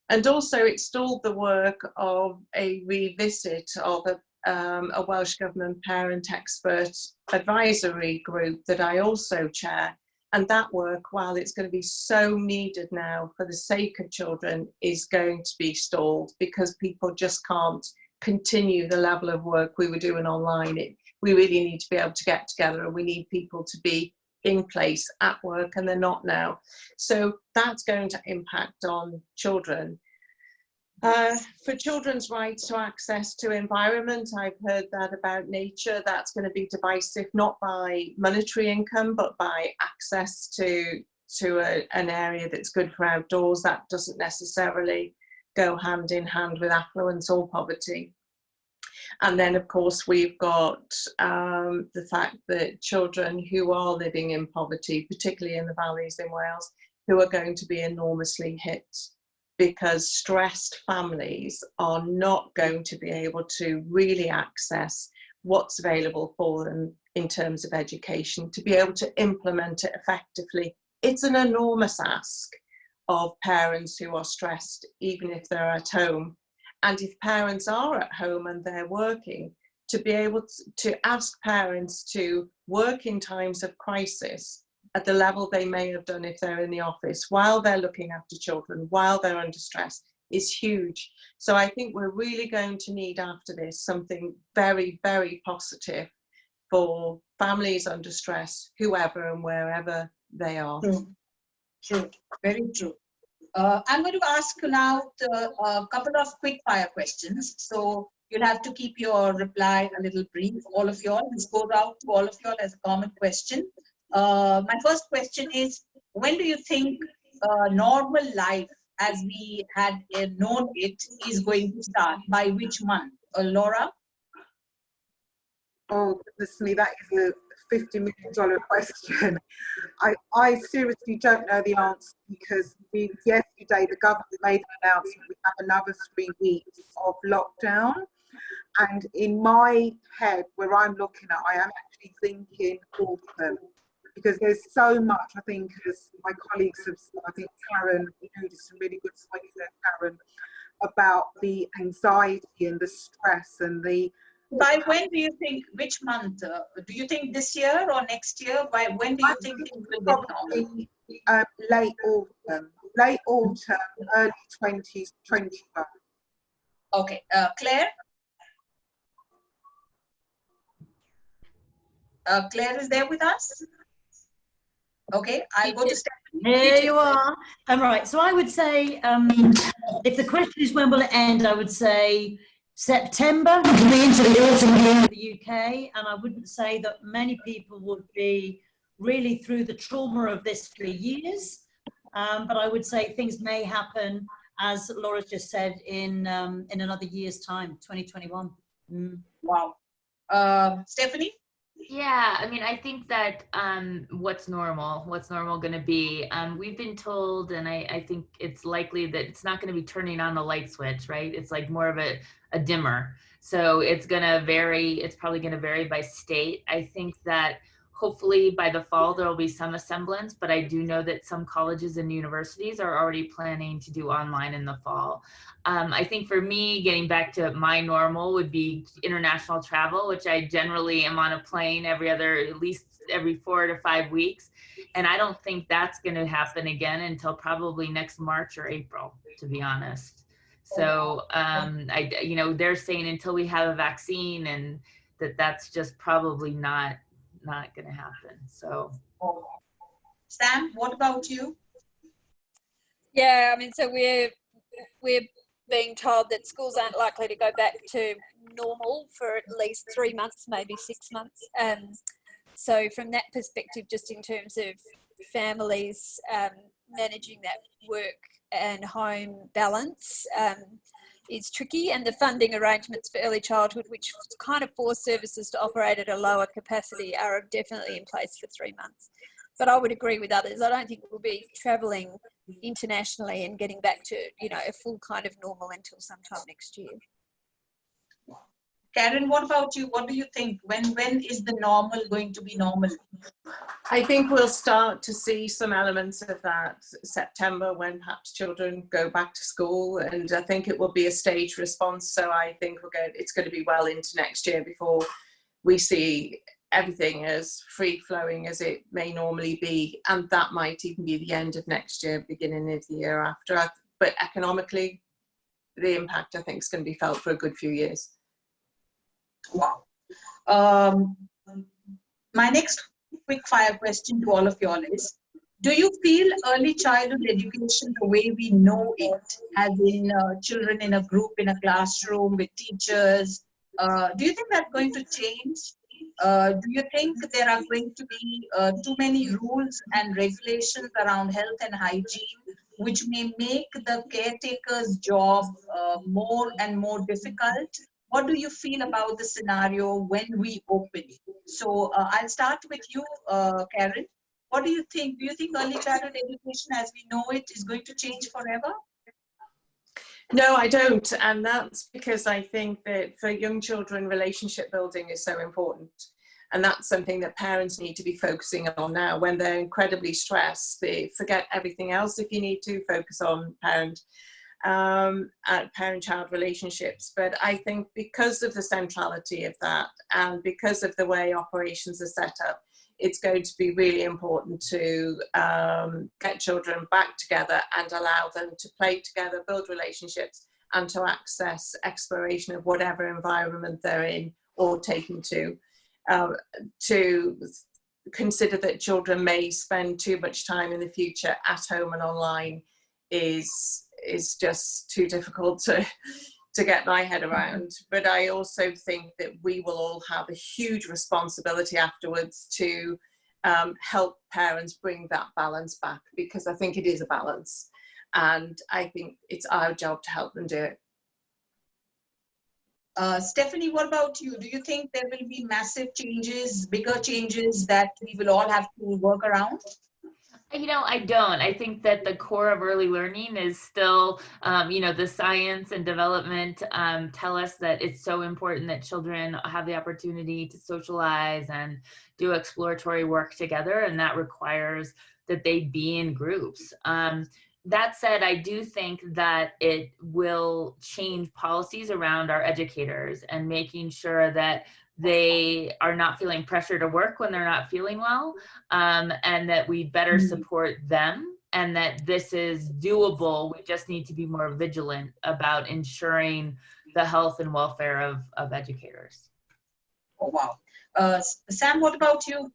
And also it stalled the work of a revisit of a Welsh Government parent expert advisory group that I also chair. And that work, while it's going to be so needed now for the sake of children, is going to be stalled because people just can't continue the level of work we were doing online. We really need to be able to get together, and we need people to be in place at work, and they're not now. So that's going to impact on children. For children's rights to access to environment, I've heard that about nature. That's going to be divisive, not by monetary income, but by access to an area that's good for outdoors. That doesn't necessarily go hand in hand with affluence or poverty. And then, of course, we've got the fact that children who are living in poverty, particularly in the valleys in Wales, who are going to be enormously hit, because stressed families are not going to be able to really access what's available for them in terms of education, to be able to implement it effectively. It's an enormous ask of parents who are stressed, even if they're at home. And if parents are at home and they're working, to be able to ask parents to work in times of crisis at the level they may have done if they're in the office, while they're looking after children, while they're under stress, is huge. So I think we're really going to need after this something very, very positive for families under stress, whoever and wherever they are. True, very true. I'm going to ask now a couple of quick fire questions. So you'll have to keep your reply a little brief, all of y'all. This goes out to all of y'all as a common question. My first question is, when do you think normal life as we had known it is going to start? By which month? Laura? Oh, goodness me, that is a $50 million question. I seriously don't know the answer, because yesterday the government made an announcement we have another 3 weeks of lockdown. And in my head, where I'm looking at, I am actually thinking autumn, because there's so much, I think, as my colleagues have, I think Karen alluded some really good points there, Karen, about the anxiety and the stress and the... By when do you think, which month? Do you think this year or next year? By when do you think it will get normal? Late autumn, early 2021. Okay, Claire? Claire is there with us? Okay, I'll go to Stephanie. Here you are. Right. So I would say, if the question is when will it end, I would say September, into the autumn here in the UK, and I wouldn't say that many people would be really through the trauma of this for years, but I would say things may happen, as Laura's just said, in another year's time, 2021. Wow. Stephanie? Yeah, I mean, I think that what's normal going to be, we've been told, and I think it's likely that it's not going to be turning on the light switch, right? It's like more of a dimmer. So it's going to vary. It's probably going to vary by state. I think that hopefully by the fall, there will be some semblance, but I do know that some colleges and universities are already planning to do online in the fall. I think for me, getting back to my normal would be international travel, which I generally am on a plane at least every 4 to 5 weeks. And I don't think that's going to happen again until probably next March or April, to be honest. So, they're saying until we have a vaccine, and that's just probably not going to happen. So, Sam, what about you? Yeah, I mean, so we're being told that schools aren't likely to go back to normal for at least 3 months, maybe 6 months. So from that perspective, just in terms of families managing that work and home balance is tricky, and the funding arrangements for early childhood, which kind of force services to operate at a lower capacity, are definitely in place for 3 months. But I would agree with others. I don't think we'll be travelling internationally and getting back to, a full kind of normal until sometime next year. Karen, what about you? What do you think? When is the normal going to be normal? I think we'll start to see some elements of that September, when perhaps children go back to school, and I think it will be a staged response. So I think it's going to be well into next year before we see everything as free flowing as it may normally be, and that might even be the end of next year, beginning of the year after. But economically, the impact, I think, is going to be felt for a good few years. Wow. My next quick fire question to all of you all is, do you feel early childhood education the way we know it, as in children in a group in a classroom with teachers, do you think that's going to change? Do you think there are going to be too many rules and regulations around health and hygiene, which may make the caretaker's job more and more difficult? What do you feel about the scenario when we open? So I'll start with you, Karen. What do you think? Do you think early childhood education as we know it is going to change forever? No, I don't. And that's because I think that for young children, relationship building is so important. And that's something that parents need to be focusing on now. When they're incredibly stressed, they forget everything else. If you need to focus on parent-child relationships. But I think because of the centrality of that, and because of the way operations are set up, it's going to be really important to get children back together and allow them to play together, build relationships, and to access exploration of whatever environment they're in or taken to consider that children may spend too much time in the future at home and online is just too difficult to get my head around. But I also think that we will all have a huge responsibility afterwards to help parents bring that balance back, because I think it is a balance, and I think it's our job to help them do it. Stephanie, what about you? Do you think there will be massive changes, bigger changes that we will all have to work around? I don't. I think that the core of early learning is still, the science and development tell us that it's so important that children have the opportunity to socialize and do exploratory work together, and that requires that they be in groups. That said, I do think that it will change policies around our educators and making sure that they are not feeling pressure to work when they're not feeling well, and that we better support them, and that this is doable. We just need to be more vigilant about ensuring the health and welfare of educators. Oh, wow. Sam, what about you?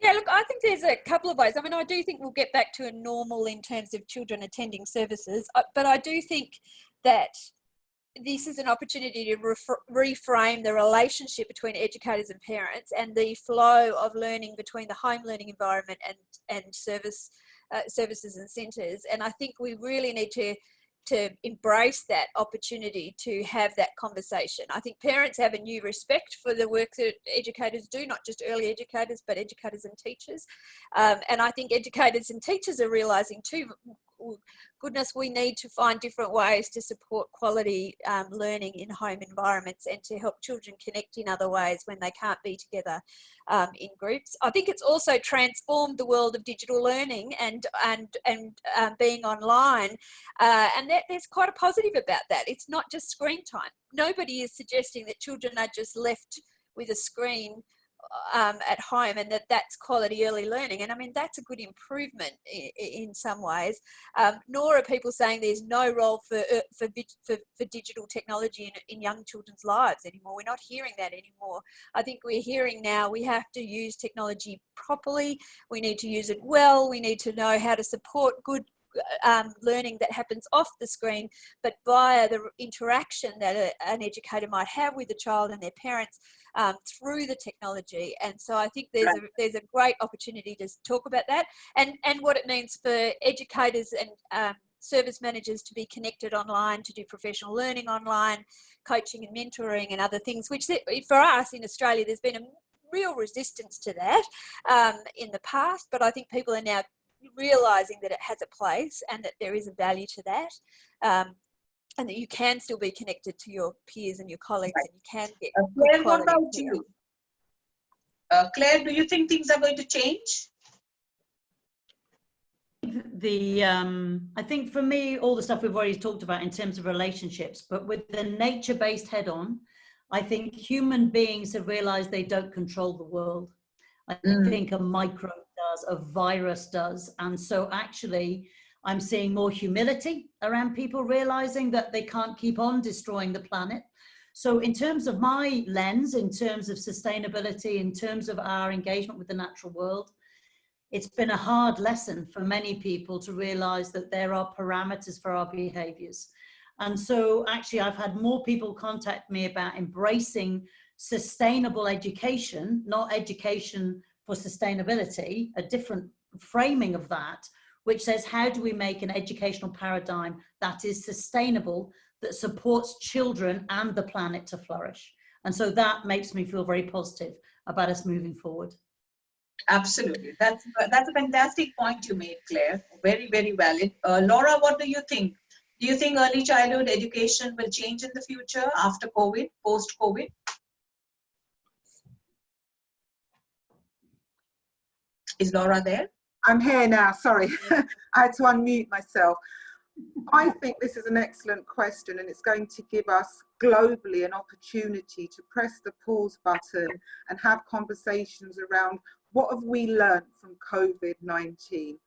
Yeah, look, I think there's a couple of ways. I mean, I do think we'll get back to a normal in terms of children attending services, but I do think that this is an opportunity to reframe the relationship between educators and parents and the flow of learning between the home learning environment and services and centres. And I think we really need to embrace that opportunity to have that conversation. I think parents have a new respect for the work that educators do, not just early educators, but educators and teachers. And I think educators and teachers are realising too, goodness, we need to find different ways to support quality learning in home environments and to help children connect in other ways when they can't be together in groups. I think it's also transformed the world of digital learning and being online, and there's quite a positive about that. It's not just screen time. Nobody is suggesting that children are just left with a screen at home and that's quality early learning. And I mean, that's a good improvement in some ways. Nor are people saying there's no role for digital technology in young children's lives anymore. We're not hearing that anymore. I think we're hearing now we have to use technology properly. We need to use it well. We need to know how to support good learning that happens off the screen, but via the interaction that an educator might have with the child and their parents through the technology. And so I think there's a great opportunity to talk about that and what it means for educators and service managers to be connected online, to do professional learning online, coaching and mentoring and other things, which for us in Australia, there's been a real resistance to that in the past, but I think people are now realising that it has a place and that there is a value to that, and that you can still be connected to your peers and your colleagues, and you can get Claire, what about you? Claire, do you think things are going to change? I think for me, all the stuff we've already talked about in terms of relationships, but with the nature-based head-on, I think human beings have realised they don't control the world. I think a microbe does, a virus does. And so actually, I'm seeing more humility around people realizing that they can't keep on destroying the planet. So in terms of my lens, in terms of sustainability, in terms of our engagement with the natural world, it's been a hard lesson for many people to realize that there are parameters for our behaviors. And so actually, I've had more people contact me about embracing sustainable education, not education for sustainability, a different framing of that, which says, how do we make an educational paradigm that is sustainable, that supports children and the planet to flourish? And so that makes me feel very positive about us moving forward. Absolutely. That's a fantastic point you made, Claire. Very, very valid. Laura, what do you think? Do you think early childhood education will change in the future after COVID, post-COVID? Is Laura there? I'm here now, sorry. I had to unmute myself. I think this is an excellent question, and it's going to give us globally an opportunity to press the pause button and have conversations around what have we learned from COVID-19?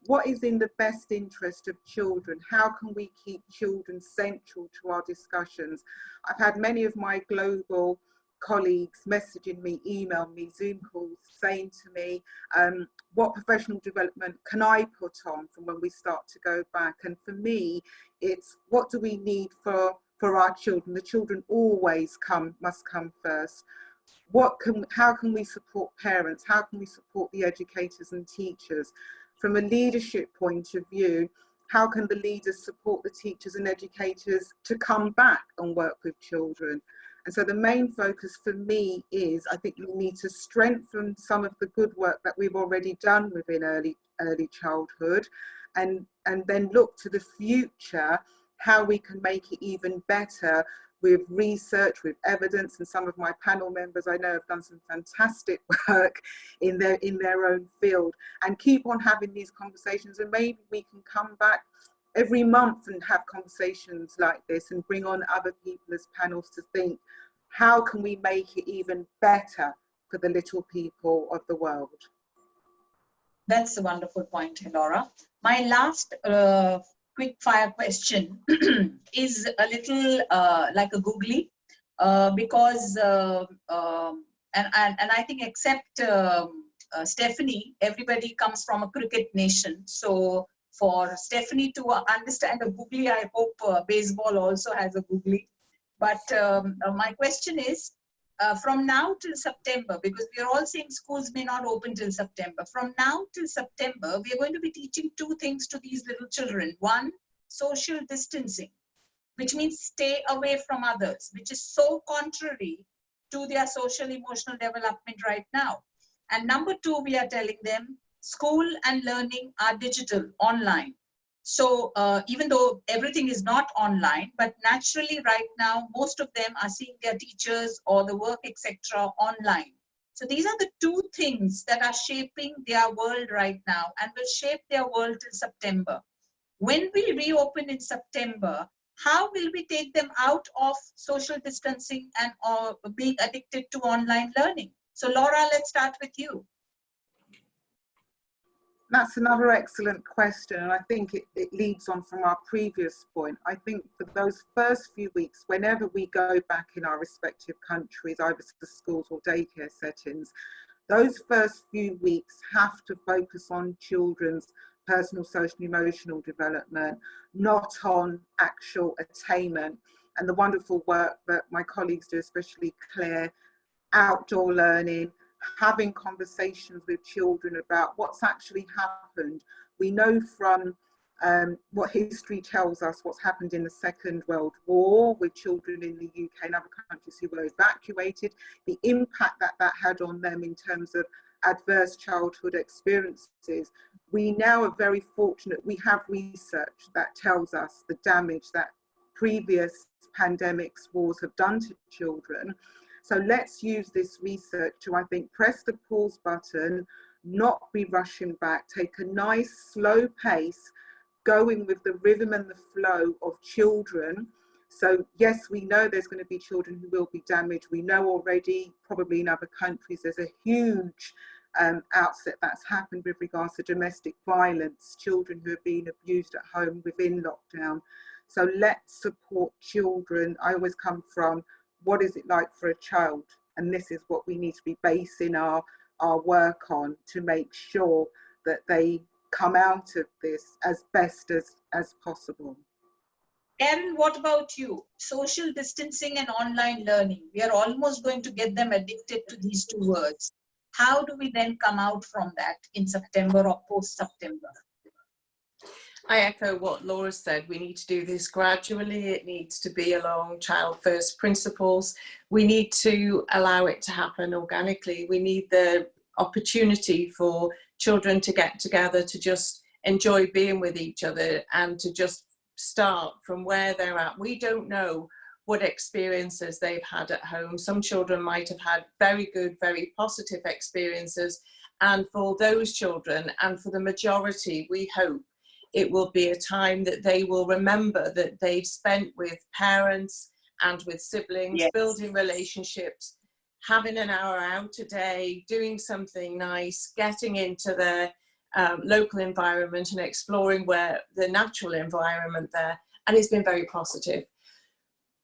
What is in the best interest of children? How can we keep children central to our discussions? I've had many of my global colleagues messaging me, email me, Zoom calls, saying to me, what professional development can I put on from when we start to go back? And for me, it's what do we need for our children? The children always must come first. How can we support parents? How can we support the educators and teachers? From a leadership point of view, how can the leaders support the teachers and educators to come back and work with children? And so the main focus for me is, I think we need to strengthen some of the good work that we've already done within early childhood, and then look to the future, how we can make it even better with research, with evidence. And some of my panel members I know have done some fantastic work in their own field, and keep on having these conversations. And maybe we can come back every month and have conversations like this and bring on other people as panels to think, how can we make it even better for the little people of the world? That's a wonderful point, Laura. My last quick fire question is a little like a googly, because and I think except Stephanie, everybody comes from a cricket nation. So for Stephanie to understand a googly, I hope baseball also has a googly. But my question is, from now till September, because we are all saying schools may not open till September. From now till September, we are going to be teaching two things to these little children. One, social distancing, which means stay away from others, which is so contrary to their social emotional development right now. And number two, we are telling them school and learning are digital, online. So even though everything is not online, but naturally right now, most of them are seeing their teachers or the work, etc. online. So these are the two things that are shaping their world right now and will shape their world till September. When we reopen in September, how will we take them out of social distancing and being addicted to online learning? So Laura, let's start with you. That's another excellent question, and I think it leads on from our previous point. I think for those first few weeks, whenever we go back in our respective countries, either to schools or daycare settings, those first few weeks have to focus on children's personal, social, and emotional development, not on actual attainment. And the wonderful work that my colleagues do, especially Claire, outdoor learning, having conversations with children about what's actually happened. We know from what history tells us what's happened in the Second World War with children in the UK and other countries who were evacuated, the impact that that had on them in terms of adverse childhood experiences. We now are very fortunate. We have research that tells us the damage that previous pandemics, wars have done to children. So let's use this research to, I think, press the pause button, not be rushing back, take a nice slow pace, going with the rhythm and the flow of children. So yes, we know there's going to be children who will be damaged. We know already, probably in other countries, there's a huge outset that's happened with regards to domestic violence, children who are being abused at home within lockdown. So let's support children. I always come from, what is it like for a child? And this is what we need to be basing our work on to make sure that they come out of this as best as possible. Erin, what about you? Social distancing and online learning. We are almost going to get them addicted to these two words. How do we then come out from that in September or post-September? I echo what Laura said. We need to do this gradually. It needs to be along child first principles. We need to allow it to happen organically. We need the opportunity for children to get together, to just enjoy being with each other and to just start from where they're at. We don't know what experiences they've had at home. Some children might have had very good, very positive experiences. And for those children, and for the majority, we hope it will be a time that they will remember that they've spent with parents and with siblings, yes, building relationships, having an hour out a day, doing something nice, getting into their local environment and exploring where the natural environment there. And it's been very positive.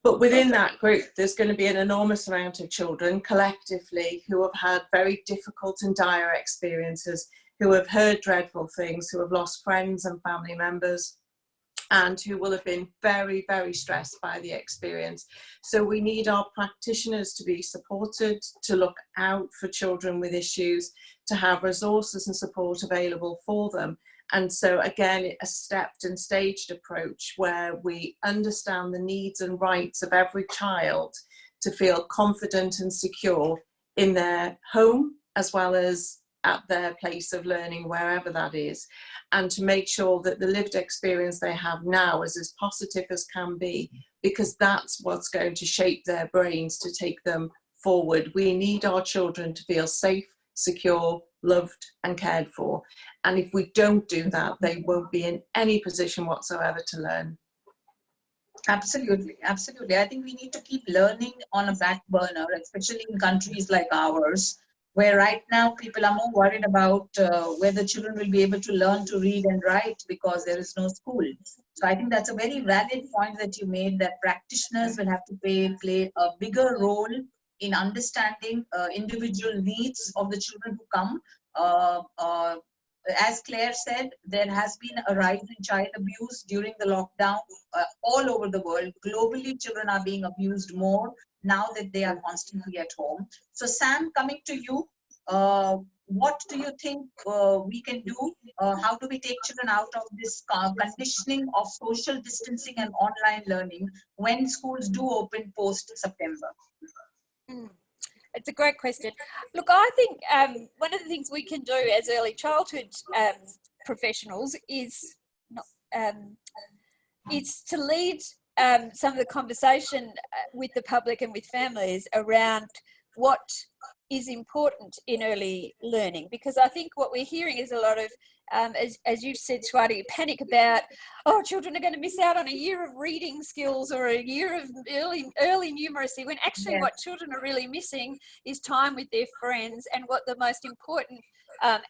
But within that group, there's going to be an enormous amount of children collectively who have had very difficult and dire experiences, who have heard dreadful things, who have lost friends and family members, and who will have been very, very stressed by the experience. So we need our practitioners to be supported, to look out for children with issues, to have resources and support available for them. And so again, a stepped and staged approach where we understand the needs and rights of every child to feel confident and secure in their home, as well as at their place of learning, wherever that is, and to make sure that the lived experience they have now is as positive as can be, because that's what's going to shape their brains to take them forward. We need our children to feel safe, secure, loved and cared for. And if we don't do that, they won't be in any position whatsoever to learn. Absolutely, absolutely. I think we need to keep learning on a back burner, especially in countries like ours, where right now people are more worried about whether children will be able to learn to read and write because there is no school. So I think that's a very valid point that you made, that practitioners will have to play a bigger role in understanding individual needs of the children who come As Claire said, there has been a rise in child abuse during the lockdown all over the world. Globally, children are being abused more now that they are constantly at home. So Sam, coming to you, what do you think we can do? How do we take children out of this conditioning of social distancing and online learning when schools do open post-September? It's a great question. Look, I think one of the things we can do as early childhood professionals is to lead some of the conversation with the public and with families around what is important in early learning, because I think what we're hearing is a lot of, as you've said, Swati, panic about, oh, children are going to miss out on a year of reading skills or a year of early numeracy, when actually what children are really missing is time with their friends. And what the most important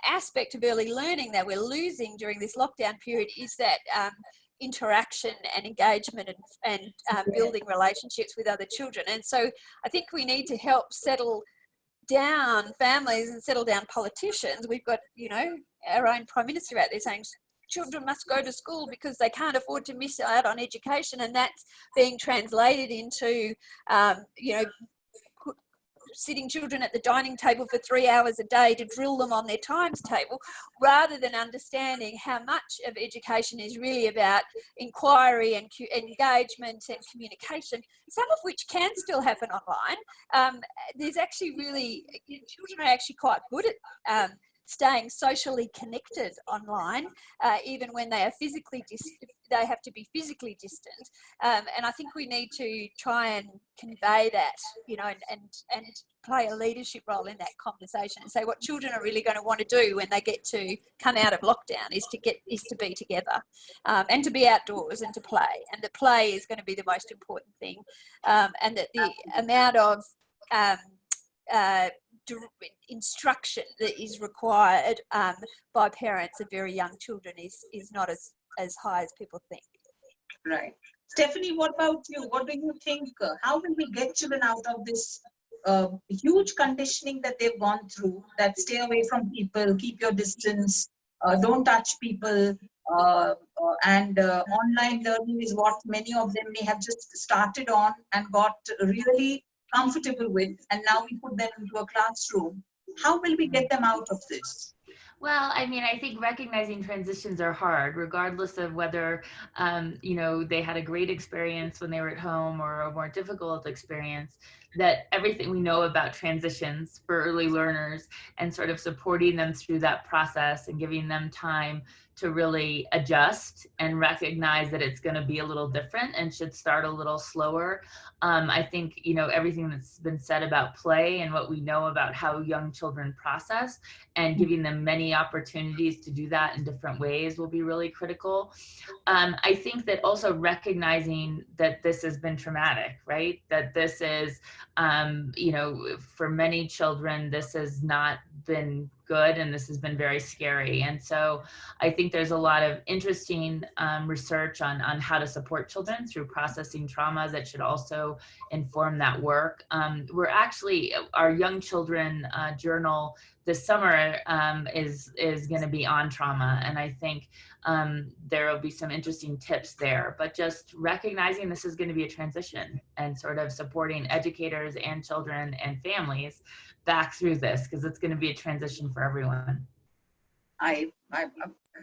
aspect of early learning that we're losing during this lockdown period is that interaction and engagement and building relationships with other children. And so I think we need to help settle down families and settle down politicians. We've got, you know, our own Prime Minister out there saying children must go to school because they can't afford to miss out on education, and that's being translated into, you know, sitting children at the dining table for 3 hours a day to drill them on their times table, rather than understanding how much of education is really about inquiry and engagement and communication, some of which can still happen online. There's actually really, children are actually quite good at staying socially connected online, even when they are physically they have to be physically distant. And I think we need to try and convey that, you know, and play a leadership role in that conversation and say what children are really going to want to do when they get to come out of lockdown is to be together, and to be outdoors and to play. And the play is going to be the most important thing. And that the amount of instruction that is required by parents of very young children is not as high as people think. Right. Stephanie, what about you? What do you think? How will we get children out of this huge conditioning that they've gone through, that stay away from people, keep your distance, don't touch people, and online learning is what many of them may have just started on and got really comfortable with, and now we put them into a classroom. How will we get them out of this? Well, I mean, I think recognizing transitions are hard, regardless of whether, you know, they had a great experience when they were at home or a more difficult experience, that everything we know about transitions for early learners and sort of supporting them through that process and giving them time to really adjust and recognize that it's going to be a little different and should start a little slower. I think, you know, everything that's been said about play and what we know about how young children process and giving them many opportunities to do that in different ways will be really critical. I think that also recognizing that this has been traumatic, right? That this is, you know, for many children, this has not been good and this has been very scary. And so I think there's a lot of interesting research on how to support children through processing trauma that should also inform that work. We're actually, our young children journal this summer is going to be on trauma. And I think there will be some interesting tips there, but just recognizing this is going to be a transition and sort of supporting educators and children and families back through this, because it's going to be a transition for everyone.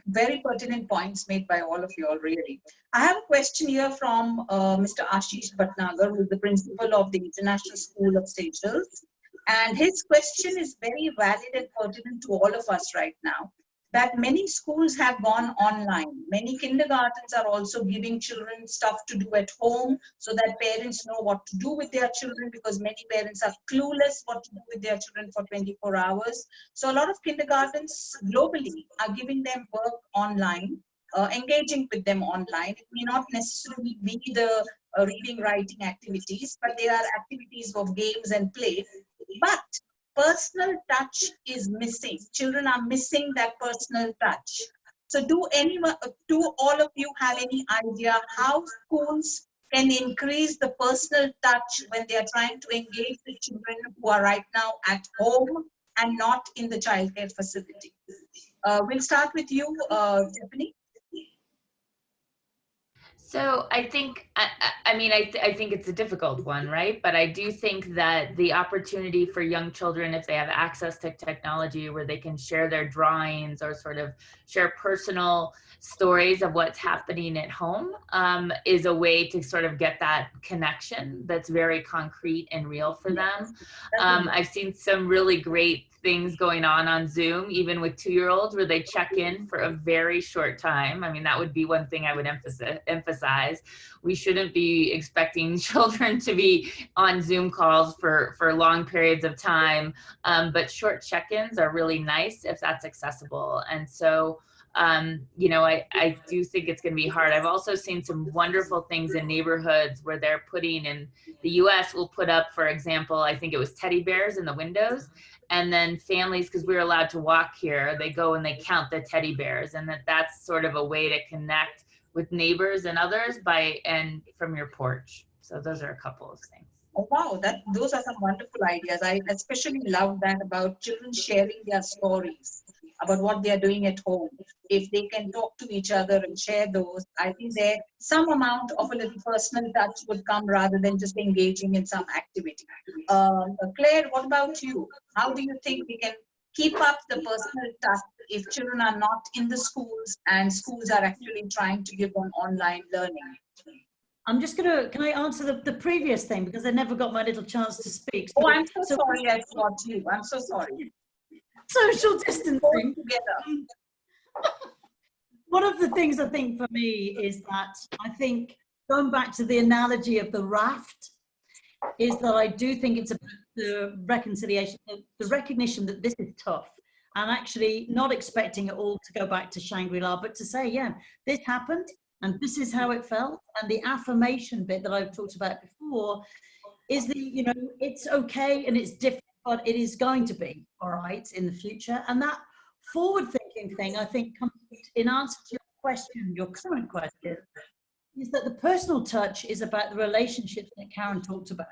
Very pertinent points made by all of you all, really. I have a question here from Mr. Ashish Bhatnagar, who is the principal of the International School of Seychelles. And his question is very valid and pertinent to all of us right now, that many schools have gone online. Many kindergartens are also giving children stuff to do at home so that parents know what to do with their children, because many parents are clueless what to do with their children for 24 hours. So a lot of kindergartens globally are giving them work online, engaging with them online. It may not necessarily be the reading, writing activities, but they are activities of games and play. But personal touch is missing. Children are missing that personal touch. So do all of you have any idea how schools can increase the personal touch when they are trying to engage the children who are right now at home and not in the childcare facility. We'll start with you, Tiffany. So I think, I think it's a difficult one, right? But I do think that the opportunity for young children, if they have access to technology where they can share their drawings or sort of share personal stories of what's happening at home, is a way to sort of get that connection that's very concrete and real for them. I've seen some really great things going on Zoom, even with 2-year-olds, where they check in for a very short time. I mean, that would be one thing I would emphasize. We shouldn't be expecting children to be on Zoom calls for long periods of time, but short check-ins are really nice if that's accessible. And so, you know, I do think it's going to be hard. I've also seen some wonderful things in neighborhoods where they're putting in the US will put up, for example, I think it was teddy bears in the windows. And then families, because we're allowed to walk here, they go and they count the teddy bears, and that's sort of a way to connect with neighbors and others and from your porch. So those are a couple of things. Oh, wow, those are some wonderful ideas. I especially love that about children sharing their stories about what they are doing at home. If they can talk to each other and share those, I think there some amount of a little personal touch would come rather than just engaging in some activity. Claire, what about you? How do you think we can keep up the personal touch if children are not in the schools and schools are actually trying to give them online learning? I'm just can I answer the previous thing, because I never got my little chance to speak. So, I'm so sorry I forgot you. I'm so sorry. Social distancing. Together. One of the things I think for me is that I think, going back to the analogy of the raft, is that I do think it's about the reconciliation, the recognition that this is tough, and actually not expecting it all to go back to Shangri-La, but to say, yeah, this happened and this is how it felt. And the affirmation bit that I've talked about before is that, you know, it's okay and it's different, but it is going to be all right in the future. And that forward thinking thing, I think, comes in answer to your question, your current question, is that the personal touch is about the relationships that Karen talked about.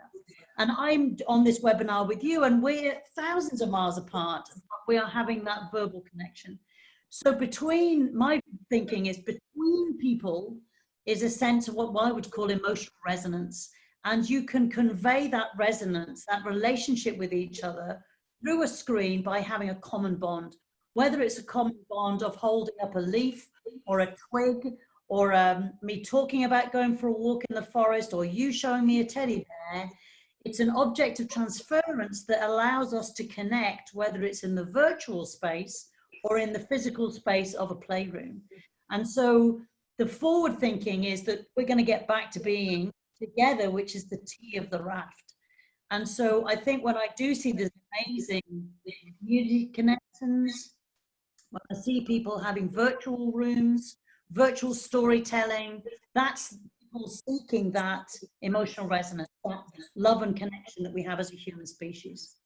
And I'm on this webinar with you, and we're thousands of miles apart, but we are having that verbal connection. So my thinking is between people is a sense of what I would call emotional resonance. And you can convey that resonance, that relationship with each other through a screen by having a common bond, whether it's a common bond of holding up a leaf or a twig, or me talking about going for a walk in the forest, or you showing me a teddy bear. It's an object of transference that allows us to connect, whether it's in the virtual space or in the physical space of a playroom. And so the forward thinking is that we're going to get back to being together, which is the T of the raft. And so I think when I do see this amazing community connections, when I see people having virtual rooms, virtual storytelling, that's people seeking that emotional resonance, that love and connection that we have as a human species.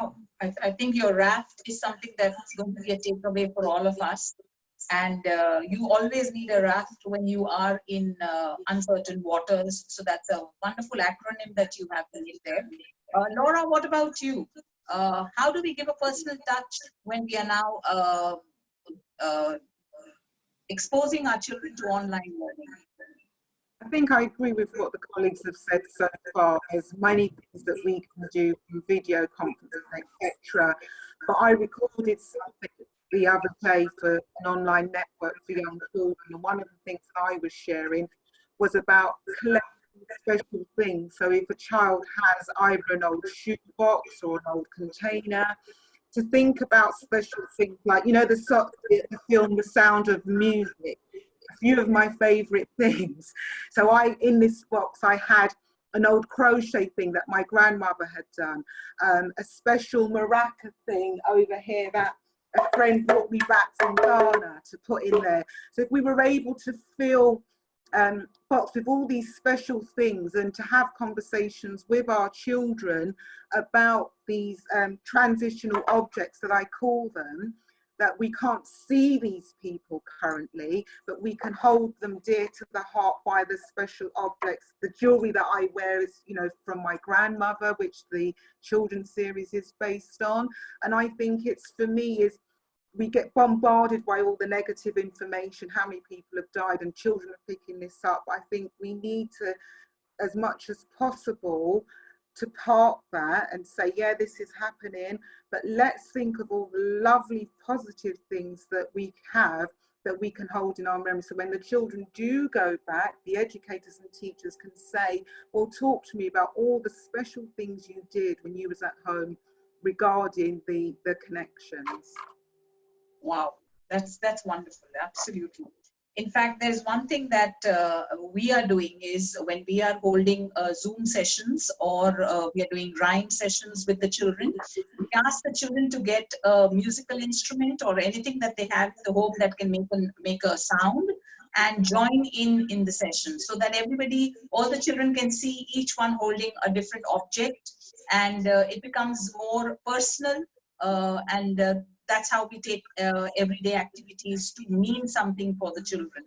Oh, I think your raft is something that's going to be a takeaway for all of us. And you always need a raft when you are in uncertain waters. So that's a wonderful acronym that you have made there. Laura, what about you? How do we give a personal touch when we are now exposing our children to online learning? I think I agree with what the colleagues have said so far. There's many things that we can do from video conferencing, etc. But I recorded something the other day for an online network for young children, and one of the things that I was sharing was about collecting special things. So if a child has either an old shoebox or an old container, to think about special things like, you know, the film The Sound of Music, a few of my favorite things. So in this box I had an old crochet thing that my grandmother had done, a special maraca thing over here that a friend brought me back from Ghana to put in there. So if we were able to fill box with all these special things and to have conversations with our children about these transitional objects that I call them, that we can't see these people currently, but we can hold them dear to the heart by the special objects. The jewellery that I wear is, you know, from my grandmother, which the children's series is based on. And I think it's, for me, is we get bombarded by all the negative information, how many people have died, and children are picking this up. I think we need to, as much as possible, to park that and say, yeah, this is happening, but let's think of all the lovely positive things that we have that we can hold in our memory. So when the children do go back, the educators and teachers can say, well, talk to me about all the special things you did when you was at home regarding the connections. Wow, that's wonderful, absolutely. In fact, there's one thing that we are doing is when we are holding Zoom sessions, or we are doing rhyme sessions with the children, we ask the children to get a musical instrument or anything that they have in the home that can make a sound, and join in the session, so that everybody, all the children can see each one holding a different object, and it becomes more personal, and that's how we take everyday activities to mean something for the children.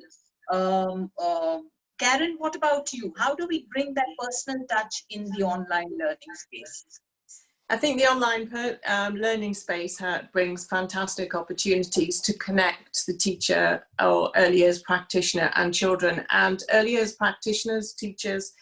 Karen, what about you? How do we bring that personal touch in the online learning space? I think the online learning space brings fantastic opportunities to connect the teacher or early years practitioner and children. And early years practitioners, teachers,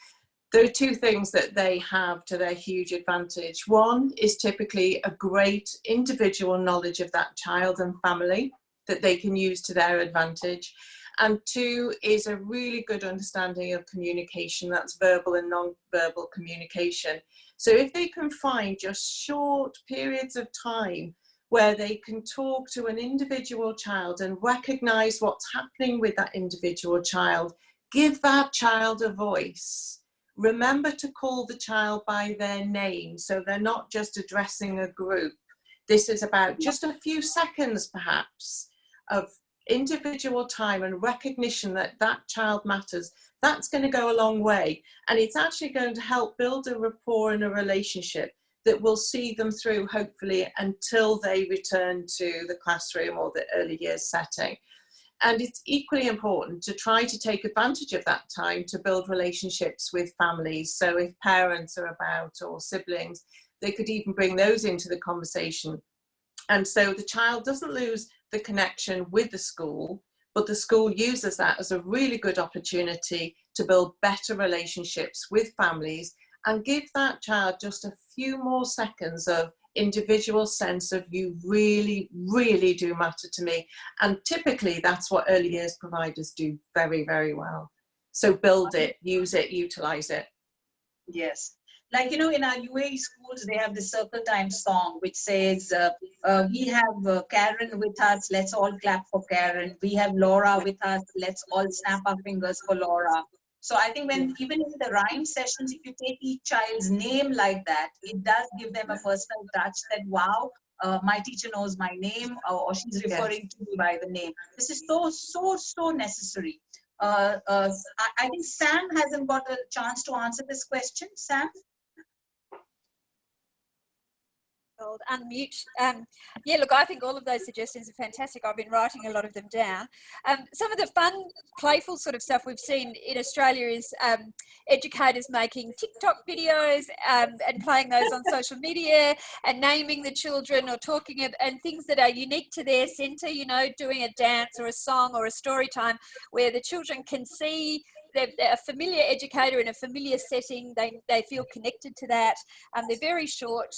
there are two things that they have to their huge advantage. One is typically a great individual knowledge of that child and family that they can use to their advantage. And two is a really good understanding of communication, that's verbal and non-verbal communication. So if they can find just short periods of time where they can talk to an individual child and recognize what's happening with that individual child, give that child a voice. Remember to call the child by their name, so they're not just addressing a group. This is about just a few seconds, perhaps, of individual time and recognition that that child matters. That's going to go a long way. And it's actually going to help build a rapport and a relationship that will see them through, hopefully, until they return to the classroom or the early years setting. And it's equally important to try to take advantage of that time to build relationships with families. So if parents are about, or siblings, they could even bring those into the conversation. And so the child doesn't lose the connection with the school, but the school uses that as a really good opportunity to build better relationships with families and give that child just a few more seconds of individual sense of, you really, really do matter to me. And typically that's what early years providers do very, very well. So build it, use it, utilize it. Yes. Like, you know, in our UAE schools, they have the circle time song, which says, we have Karen with us, let's all clap for Karen. We have Laura with us, let's all snap our fingers for Laura. So I think when, even in the rhyme sessions, if you take each child's name like that, it does give them a personal touch that, wow, my teacher knows my name, or she's referring to me by the name. This is so necessary. I think Sam hasn't got a chance to answer this question. Sam? Unmute. Yeah, look, I think all of those suggestions are fantastic. I've been writing a lot of them down. Some of the fun, playful sort of stuff we've seen in Australia is educators making TikTok videos and playing those on social media and naming the children or talking and things that are unique to their centre, you know, doing a dance or a song or a story time where the children can see they're a familiar educator in a familiar setting. They feel connected to that. They're very short.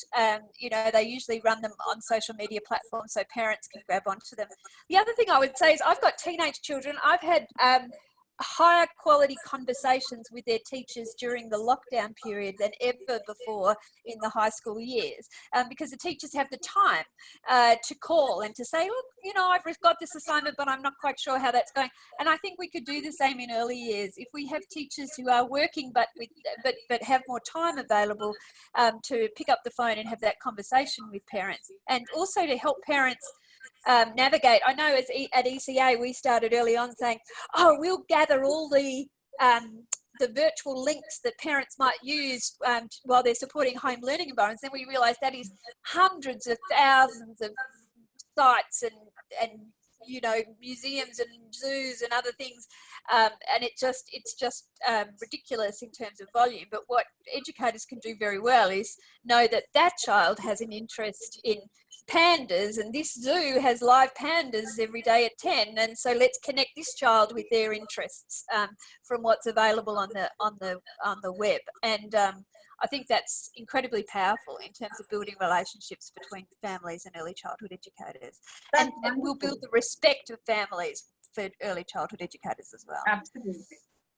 You know, they usually run them on social media platforms so parents can grab onto them. The other thing I would say is I've got teenage children. I've had higher quality conversations with their teachers during the lockdown period than ever before in the high school years, because the teachers have the time to call and to say, look, you know, I've got this assignment, but I'm not quite sure how that's going. And I think we could do the same in early years. If we have teachers who are working but have more time available to pick up the phone and have that conversation with parents, and also to help parents navigate. I know at ECCE we started early on saying, oh, we'll gather all the virtual links that parents might use while they're supporting home learning environments. Then we realised that is hundreds of thousands of sites and you know, museums and zoos and other things, and it's just ridiculous in terms of volume. But what educators can do very well is know that that child has an interest in pandas, and this zoo has live pandas every day at 10, and so let's connect this child with their interests from what's available on the web. And I think that's incredibly powerful in terms of building relationships between families and early childhood educators. And we'll build the respect of families for early childhood educators as well. Absolutely.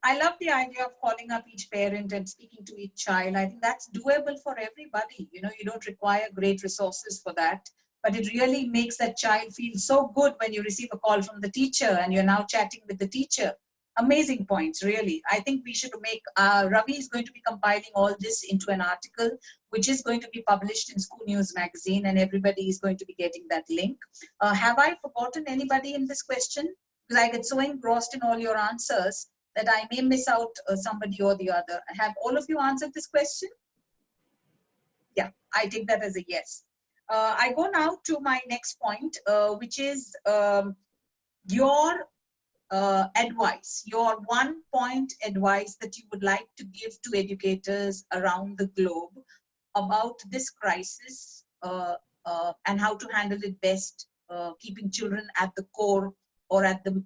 I love the idea of calling up each parent and speaking to each child. I think that's doable for everybody. You know, you don't require great resources for that, but it really makes that child feel so good when you receive a call from the teacher and you're now chatting with the teacher. Amazing points, really. I think we should make, Ravi is going to be compiling all this into an article, which is going to be published in ScooNews magazine, and everybody is going to be getting that link. Have I forgotten anybody in this question? Because I get so engrossed in all your answers that I may miss out somebody or the other. Have all of you answered this question? Yeah, I take that as a yes. I go now to my next point, which is your advice, your 1-point advice that you would like to give to educators around the globe about this crisis and how to handle it best, keeping children at the core or at the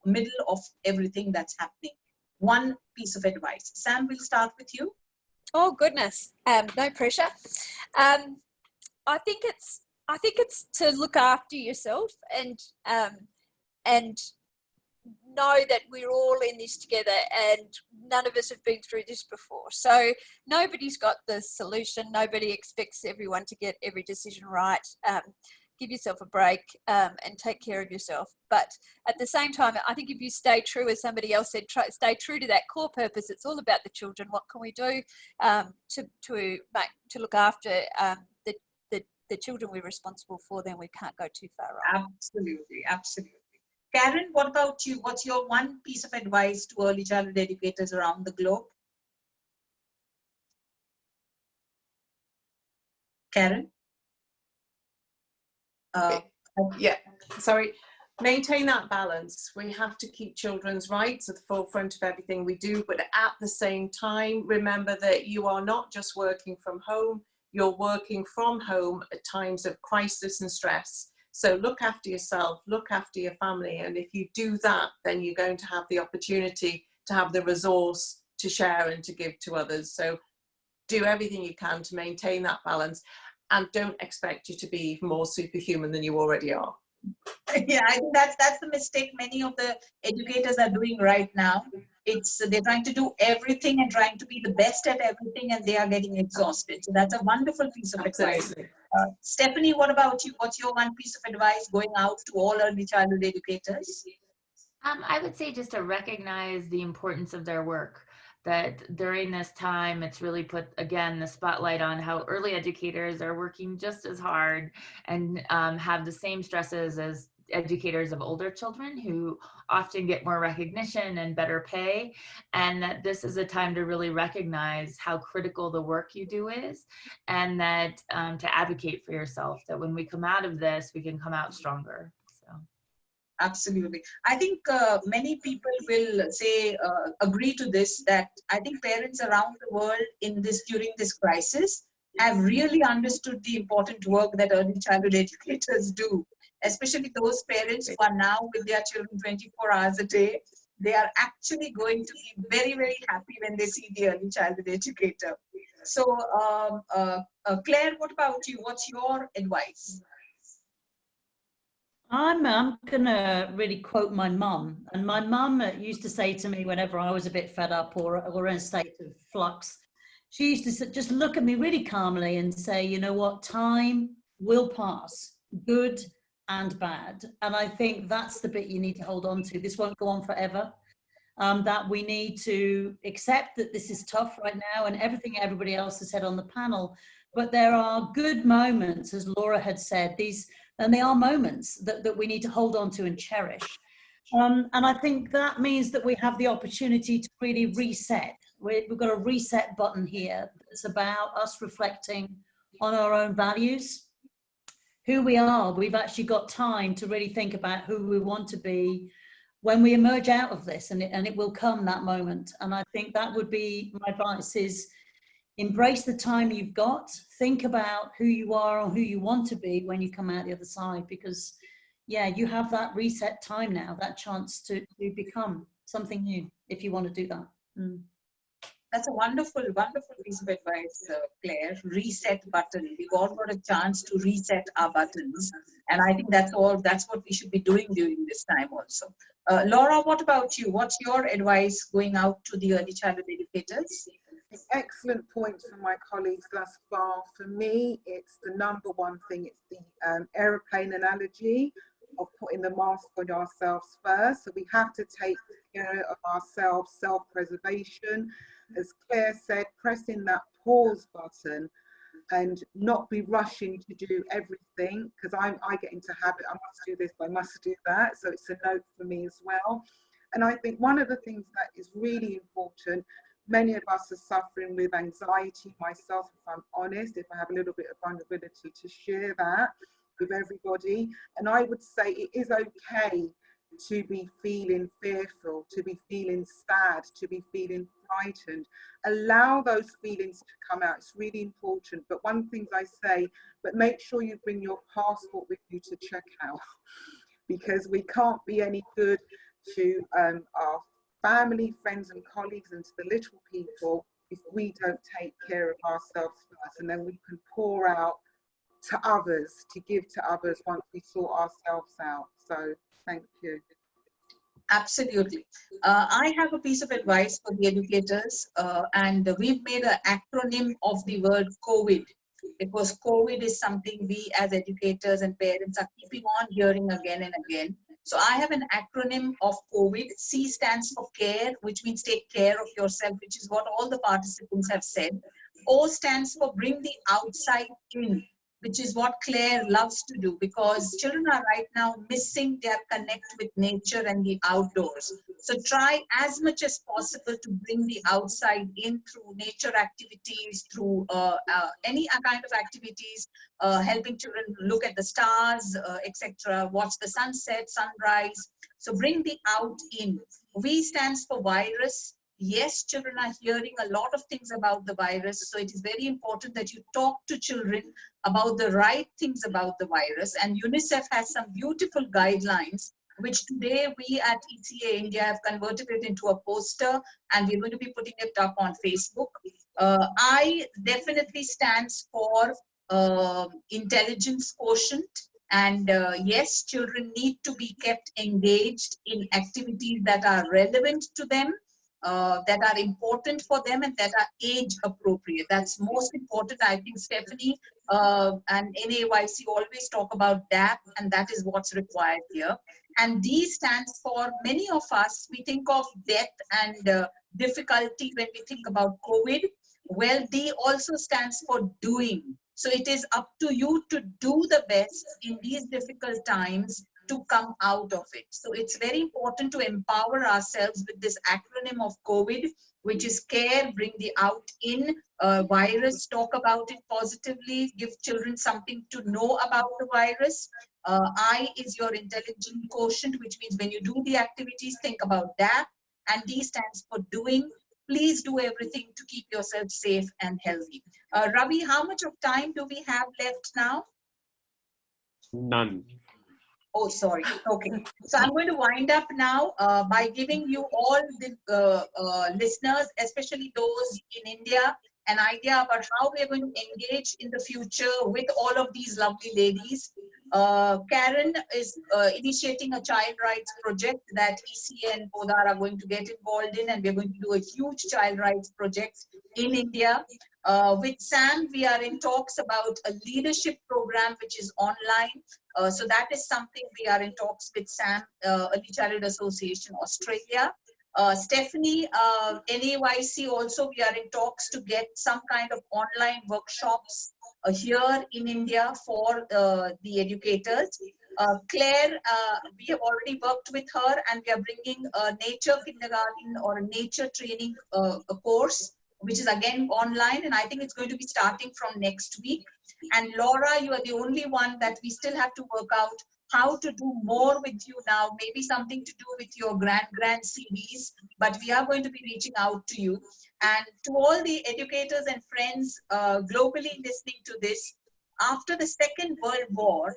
middle of everything that's happening. One piece of advice. Sam, we'll start with you. Oh goodness, no pressure. I think it's to look after yourself and know that we're all in this together, and none of us have been through this before. So nobody's got the solution. Nobody expects everyone to get every decision right. Give yourself a break and take care of yourself. But at the same time, I think if you stay true, as somebody else said, stay true to that core purpose. It's all about the children. What can we do to look after the children we're responsible for? Then we can't go too far wrong. Absolutely, absolutely. Karen, what about you? What's your one piece of advice to early childhood educators around the globe? Karen? Yeah, sorry. Maintain that balance. We have to keep children's rights at the forefront of everything we do, but at the same time, remember that you are not just working from home, you're working from home at times of crisis and stress. So look after yourself, look after your family, and if you do that, then you're going to have the opportunity to have the resource to share and to give to others. So do everything you can to maintain that balance, and don't expect you to be even more superhuman than you already are. Yeah, I think that's the mistake many of the educators are doing right now. They're trying to do everything and trying to be the best at everything, and they are getting exhausted. So that's a wonderful piece of advice. Stephanie, what about you? What's your one piece of advice going out to all early childhood educators? I would say just to recognize the importance of their work. That during this time, it's really put, again, the spotlight on how early educators are working just as hard and have the same stresses as educators of older children, who often get more recognition and better pay, and that this is a time to really recognize how critical the work you do is, and that to advocate for yourself, that when we come out of this, we can come out stronger. Absolutely. I think many people will say, agree to this, that I think parents around the world during this crisis have really understood the important work that early childhood educators do, especially those parents who are now with their children 24 hours a day. They are actually going to be very, very happy when they see the early childhood educator. So Claire, what about you? What's your advice? I'm going to really quote my mum. And my mum used to say to me whenever I was a bit fed up or in a state of flux, she used to just look at me really calmly and say, you know what, time will pass, good and bad. And I think that's the bit you need to hold on to. This won't go on forever. That we need to accept that this is tough right now, and everything everybody else has said on the panel. But there are good moments, as Laura had said, and they are moments that we need to hold on to and cherish. And I think that means that we have the opportunity to really reset. We've got a reset button here. It's about us reflecting on our own values, who we are. We've actually got time to really think about who we want to be when we emerge out of this, and it will come, that moment. And I think that would be my advice, is embrace the time you've got, think about who you are or who you want to be when you come out the other side, because yeah, you have that reset time now, that chance to become something new if you want to do that. That's a wonderful, wonderful piece of advice, Claire. Reset button. We've all got a chance to reset our buttons. And I think that's what we should be doing during this time also. Laura, what about you? What's your advice going out to the early childhood educators? Excellent points from my colleagues thus far. For me, it's the number one thing. It's the aeroplane analogy of putting the mask on ourselves first. So we have to take care of ourselves, self-preservation. As Claire said, pressing that pause button and not be rushing to do everything, because I get into habit, I must do this, I must do that. So it's a note for me as well. And I think one of the things that is really important, many of us are suffering with anxiety, myself, if I'm honest, if I have a little bit of vulnerability to share that with everybody. And I would say it is okay to be feeling fearful, to be feeling sad, to be feeling frightened. Allow those feelings to come out. It's really important. But one thing I say, but make sure you bring your passport with you to check out, because we can't be any good to our family, friends and colleagues and to the little people if we don't take care of ourselves first, and then we can pour out to others, to give to others once we sort ourselves out. So thank you. Absolutely. I have a piece of advice for the educators, and we've made an acronym of the word COVID, because COVID is something we as educators and parents are keeping on hearing again and again. So I have an acronym of COVID. C stands for care, which means take care of yourself, which is what all the participants have said. O stands for bring the outside in, which is what Claire loves to do, because children are right now missing their connect with nature and the outdoors. So try as much as possible to bring the outside in through nature activities, through any kind of activities, helping children look at the stars, etc., watch the sunset, sunrise. So bring the out in. V stands for virus. Yes, children are hearing a lot of things about the virus, so it is very important that you talk to children about the right things about the virus. And UNICEF has some beautiful guidelines, which today we at ECCE India have converted it into a poster, and we're going to be putting it up on Facebook. I definitely stands for intelligence quotient. And yes, children need to be kept engaged in activities that are relevant to them, that are important for them, and that are age appropriate. That's most important. I think Stephanie and NAYC always talk about that, and that is what's required here. And D stands for, many of us, we think of death and difficulty when we think about COVID. Well, D also stands for doing. So it is up to you to do the best in these difficult times to come out of it. So it's very important to empower ourselves with this acronym of COVID, which is care, bring the out in, virus, talk about it positively, give children something to know about the virus. I is your intelligent quotient, which means when you do the activities, think about that. And D stands for doing. Please do everything to keep yourself safe and healthy. Ravi, how much of time do we have left now? None. Oh, sorry. Okay. So I'm going to wind up now by giving you all the listeners, especially those in India, an idea about how we're going to engage in the future with all of these lovely ladies. Karen is initiating a child rights project that ECCE and Popat are going to get involved in, and we're going to do a huge child rights project in India. With Sam, we are in talks about a leadership program which is online. So that is something we are in talks with Sam, Early Childhood Association Australia. Stephanie, NAYC also, we are in talks to get some kind of online workshops here in India for the educators. Claire, we have already worked with her, and we are bringing a nature kindergarten or a nature training course which is again online, and I think it's going to be starting from next week. And Laura, you are the only one that we still have to work out how to do more with you now, maybe something to do with your GranGran CVs, but we are going to be reaching out to you. And to all the educators and friends globally listening to this, after the Second World War,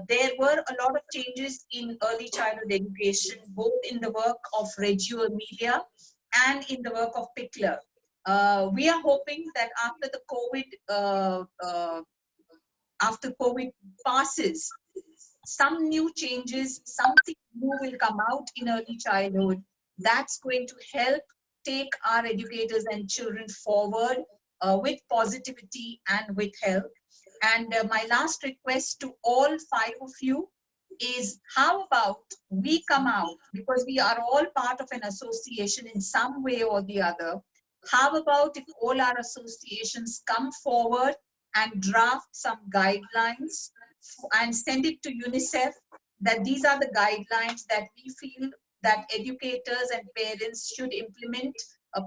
there were a lot of changes in early childhood education, both in the work of Reggio Emilia and in the work of Pickler. We are hoping that after COVID passes, some new changes, something new will come out in early childhood that's going to help take our educators and children forward with positivity and with help. And my last request to all 5 of you is, how about we come out, because we are all part of an association in some way or the other. How about if all our associations come forward and draft some guidelines and send it to UNICEF, that these are the guidelines that we feel that educators and parents should implement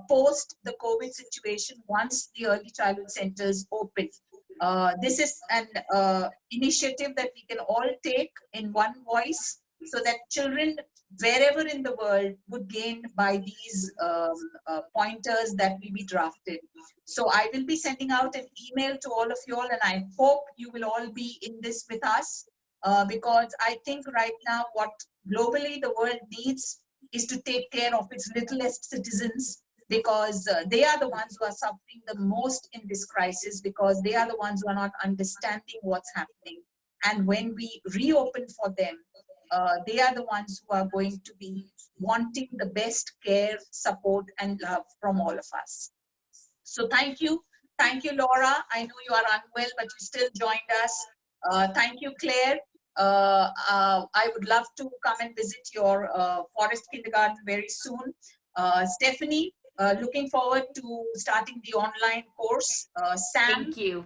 post the COVID situation once the early childhood centers open. This is an initiative that we can all take in one voice, so that children wherever in the world would gain by these pointers that will be drafted. So I will be sending out an email to all of you all, and I hope you will all be in this with us, because I think right now what globally the world needs is to take care of its littlest citizens, because they are the ones who are suffering the most in this crisis, because they are the ones who are not understanding what's happening. And when we reopen for them, they are the ones who are going to be wanting the best care, support, and love from all of us. So thank you. Thank you, Laura. I know you are unwell, but you still joined us. Thank you, Claire. I would love to come and visit your forest kindergarten very soon. Stephanie, looking forward to starting the online course. Sam, Thank you.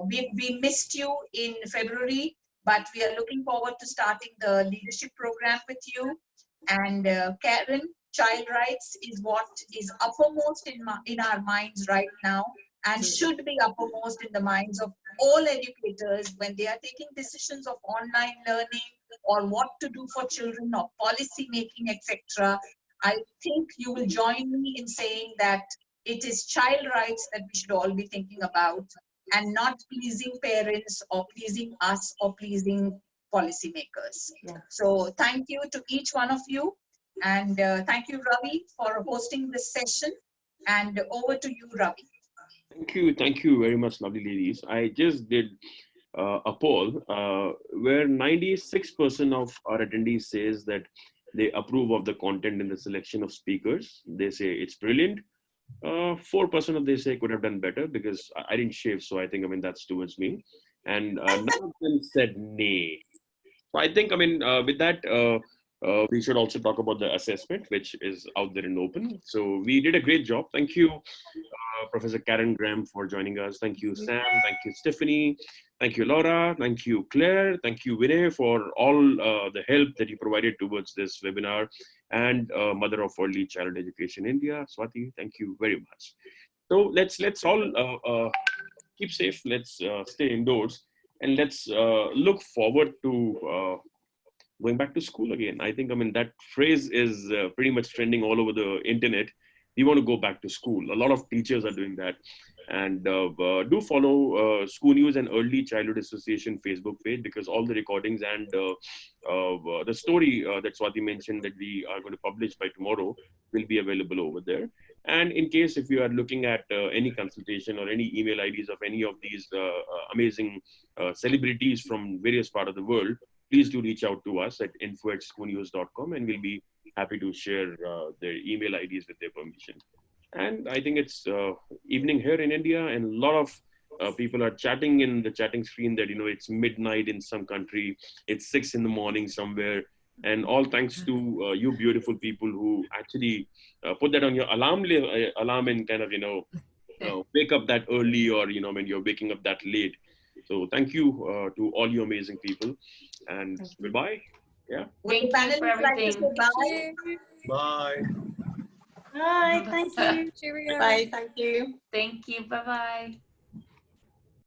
We missed you in February, but we are looking forward to starting the leadership program with you. And Karen, child rights is what is uppermost in our minds right now, and should be uppermost in the minds of all educators when they are taking decisions of online learning or what to do for children or policy making, etc. I think you will join me in saying that it is child rights that we should all be thinking about, and not pleasing parents or pleasing us or pleasing policymakers. Yeah. So thank you to each one of you, and thank you, Ravi, for hosting this session. And over to you, Ravi. Thank you very much, lovely ladies. I just did a poll where 96% of our attendees says that they approve of the content and the selection of speakers. They say it's brilliant. 4% of they say could have done better, because I didn't shave, so I think that's towards me. And none of them said nay. So I think with that we should also talk about the assessment, which is out there and open. So we did a great job. Thank you, Professor Karen Graham, for joining us. Thank you, Sam. Thank you, Stephanie. Thank you, Laura. Thank you, Claire. Thank you, Vinay, for all the help that you provided towards this webinar. And Mother of Early Childhood Education India, Swati, thank you very much. So let's all keep safe. Let's stay indoors, and let's look forward to going back to school again. I think that phrase is pretty much trending all over the internet. We want to go back to school. A lot of teachers are doing that. And do follow ScooNews and Early Childhood Association Facebook page, because all the recordings and the story that Swati mentioned that we are going to publish by tomorrow will be available over there. And in case if you are looking at any consultation or any email IDs of any of these amazing celebrities from various parts of the world, please do reach out to us at info@scoonews.com, and we'll be happy to share their email IDs with their permission. And I think it's evening here in India, and a lot of people are chatting in the chatting screen that, it's midnight in some country, it's 6 in the morning somewhere. And all thanks to you beautiful people who actually put that on your alarm and kind of, wake up that early, or, when you're waking up that late. So thank you to all you amazing people, and goodbye. Yeah. Thank you for everything. Bye. Bye. Bye, thank you. Cheerio. Bye, thank you. Thank you. Bye-bye.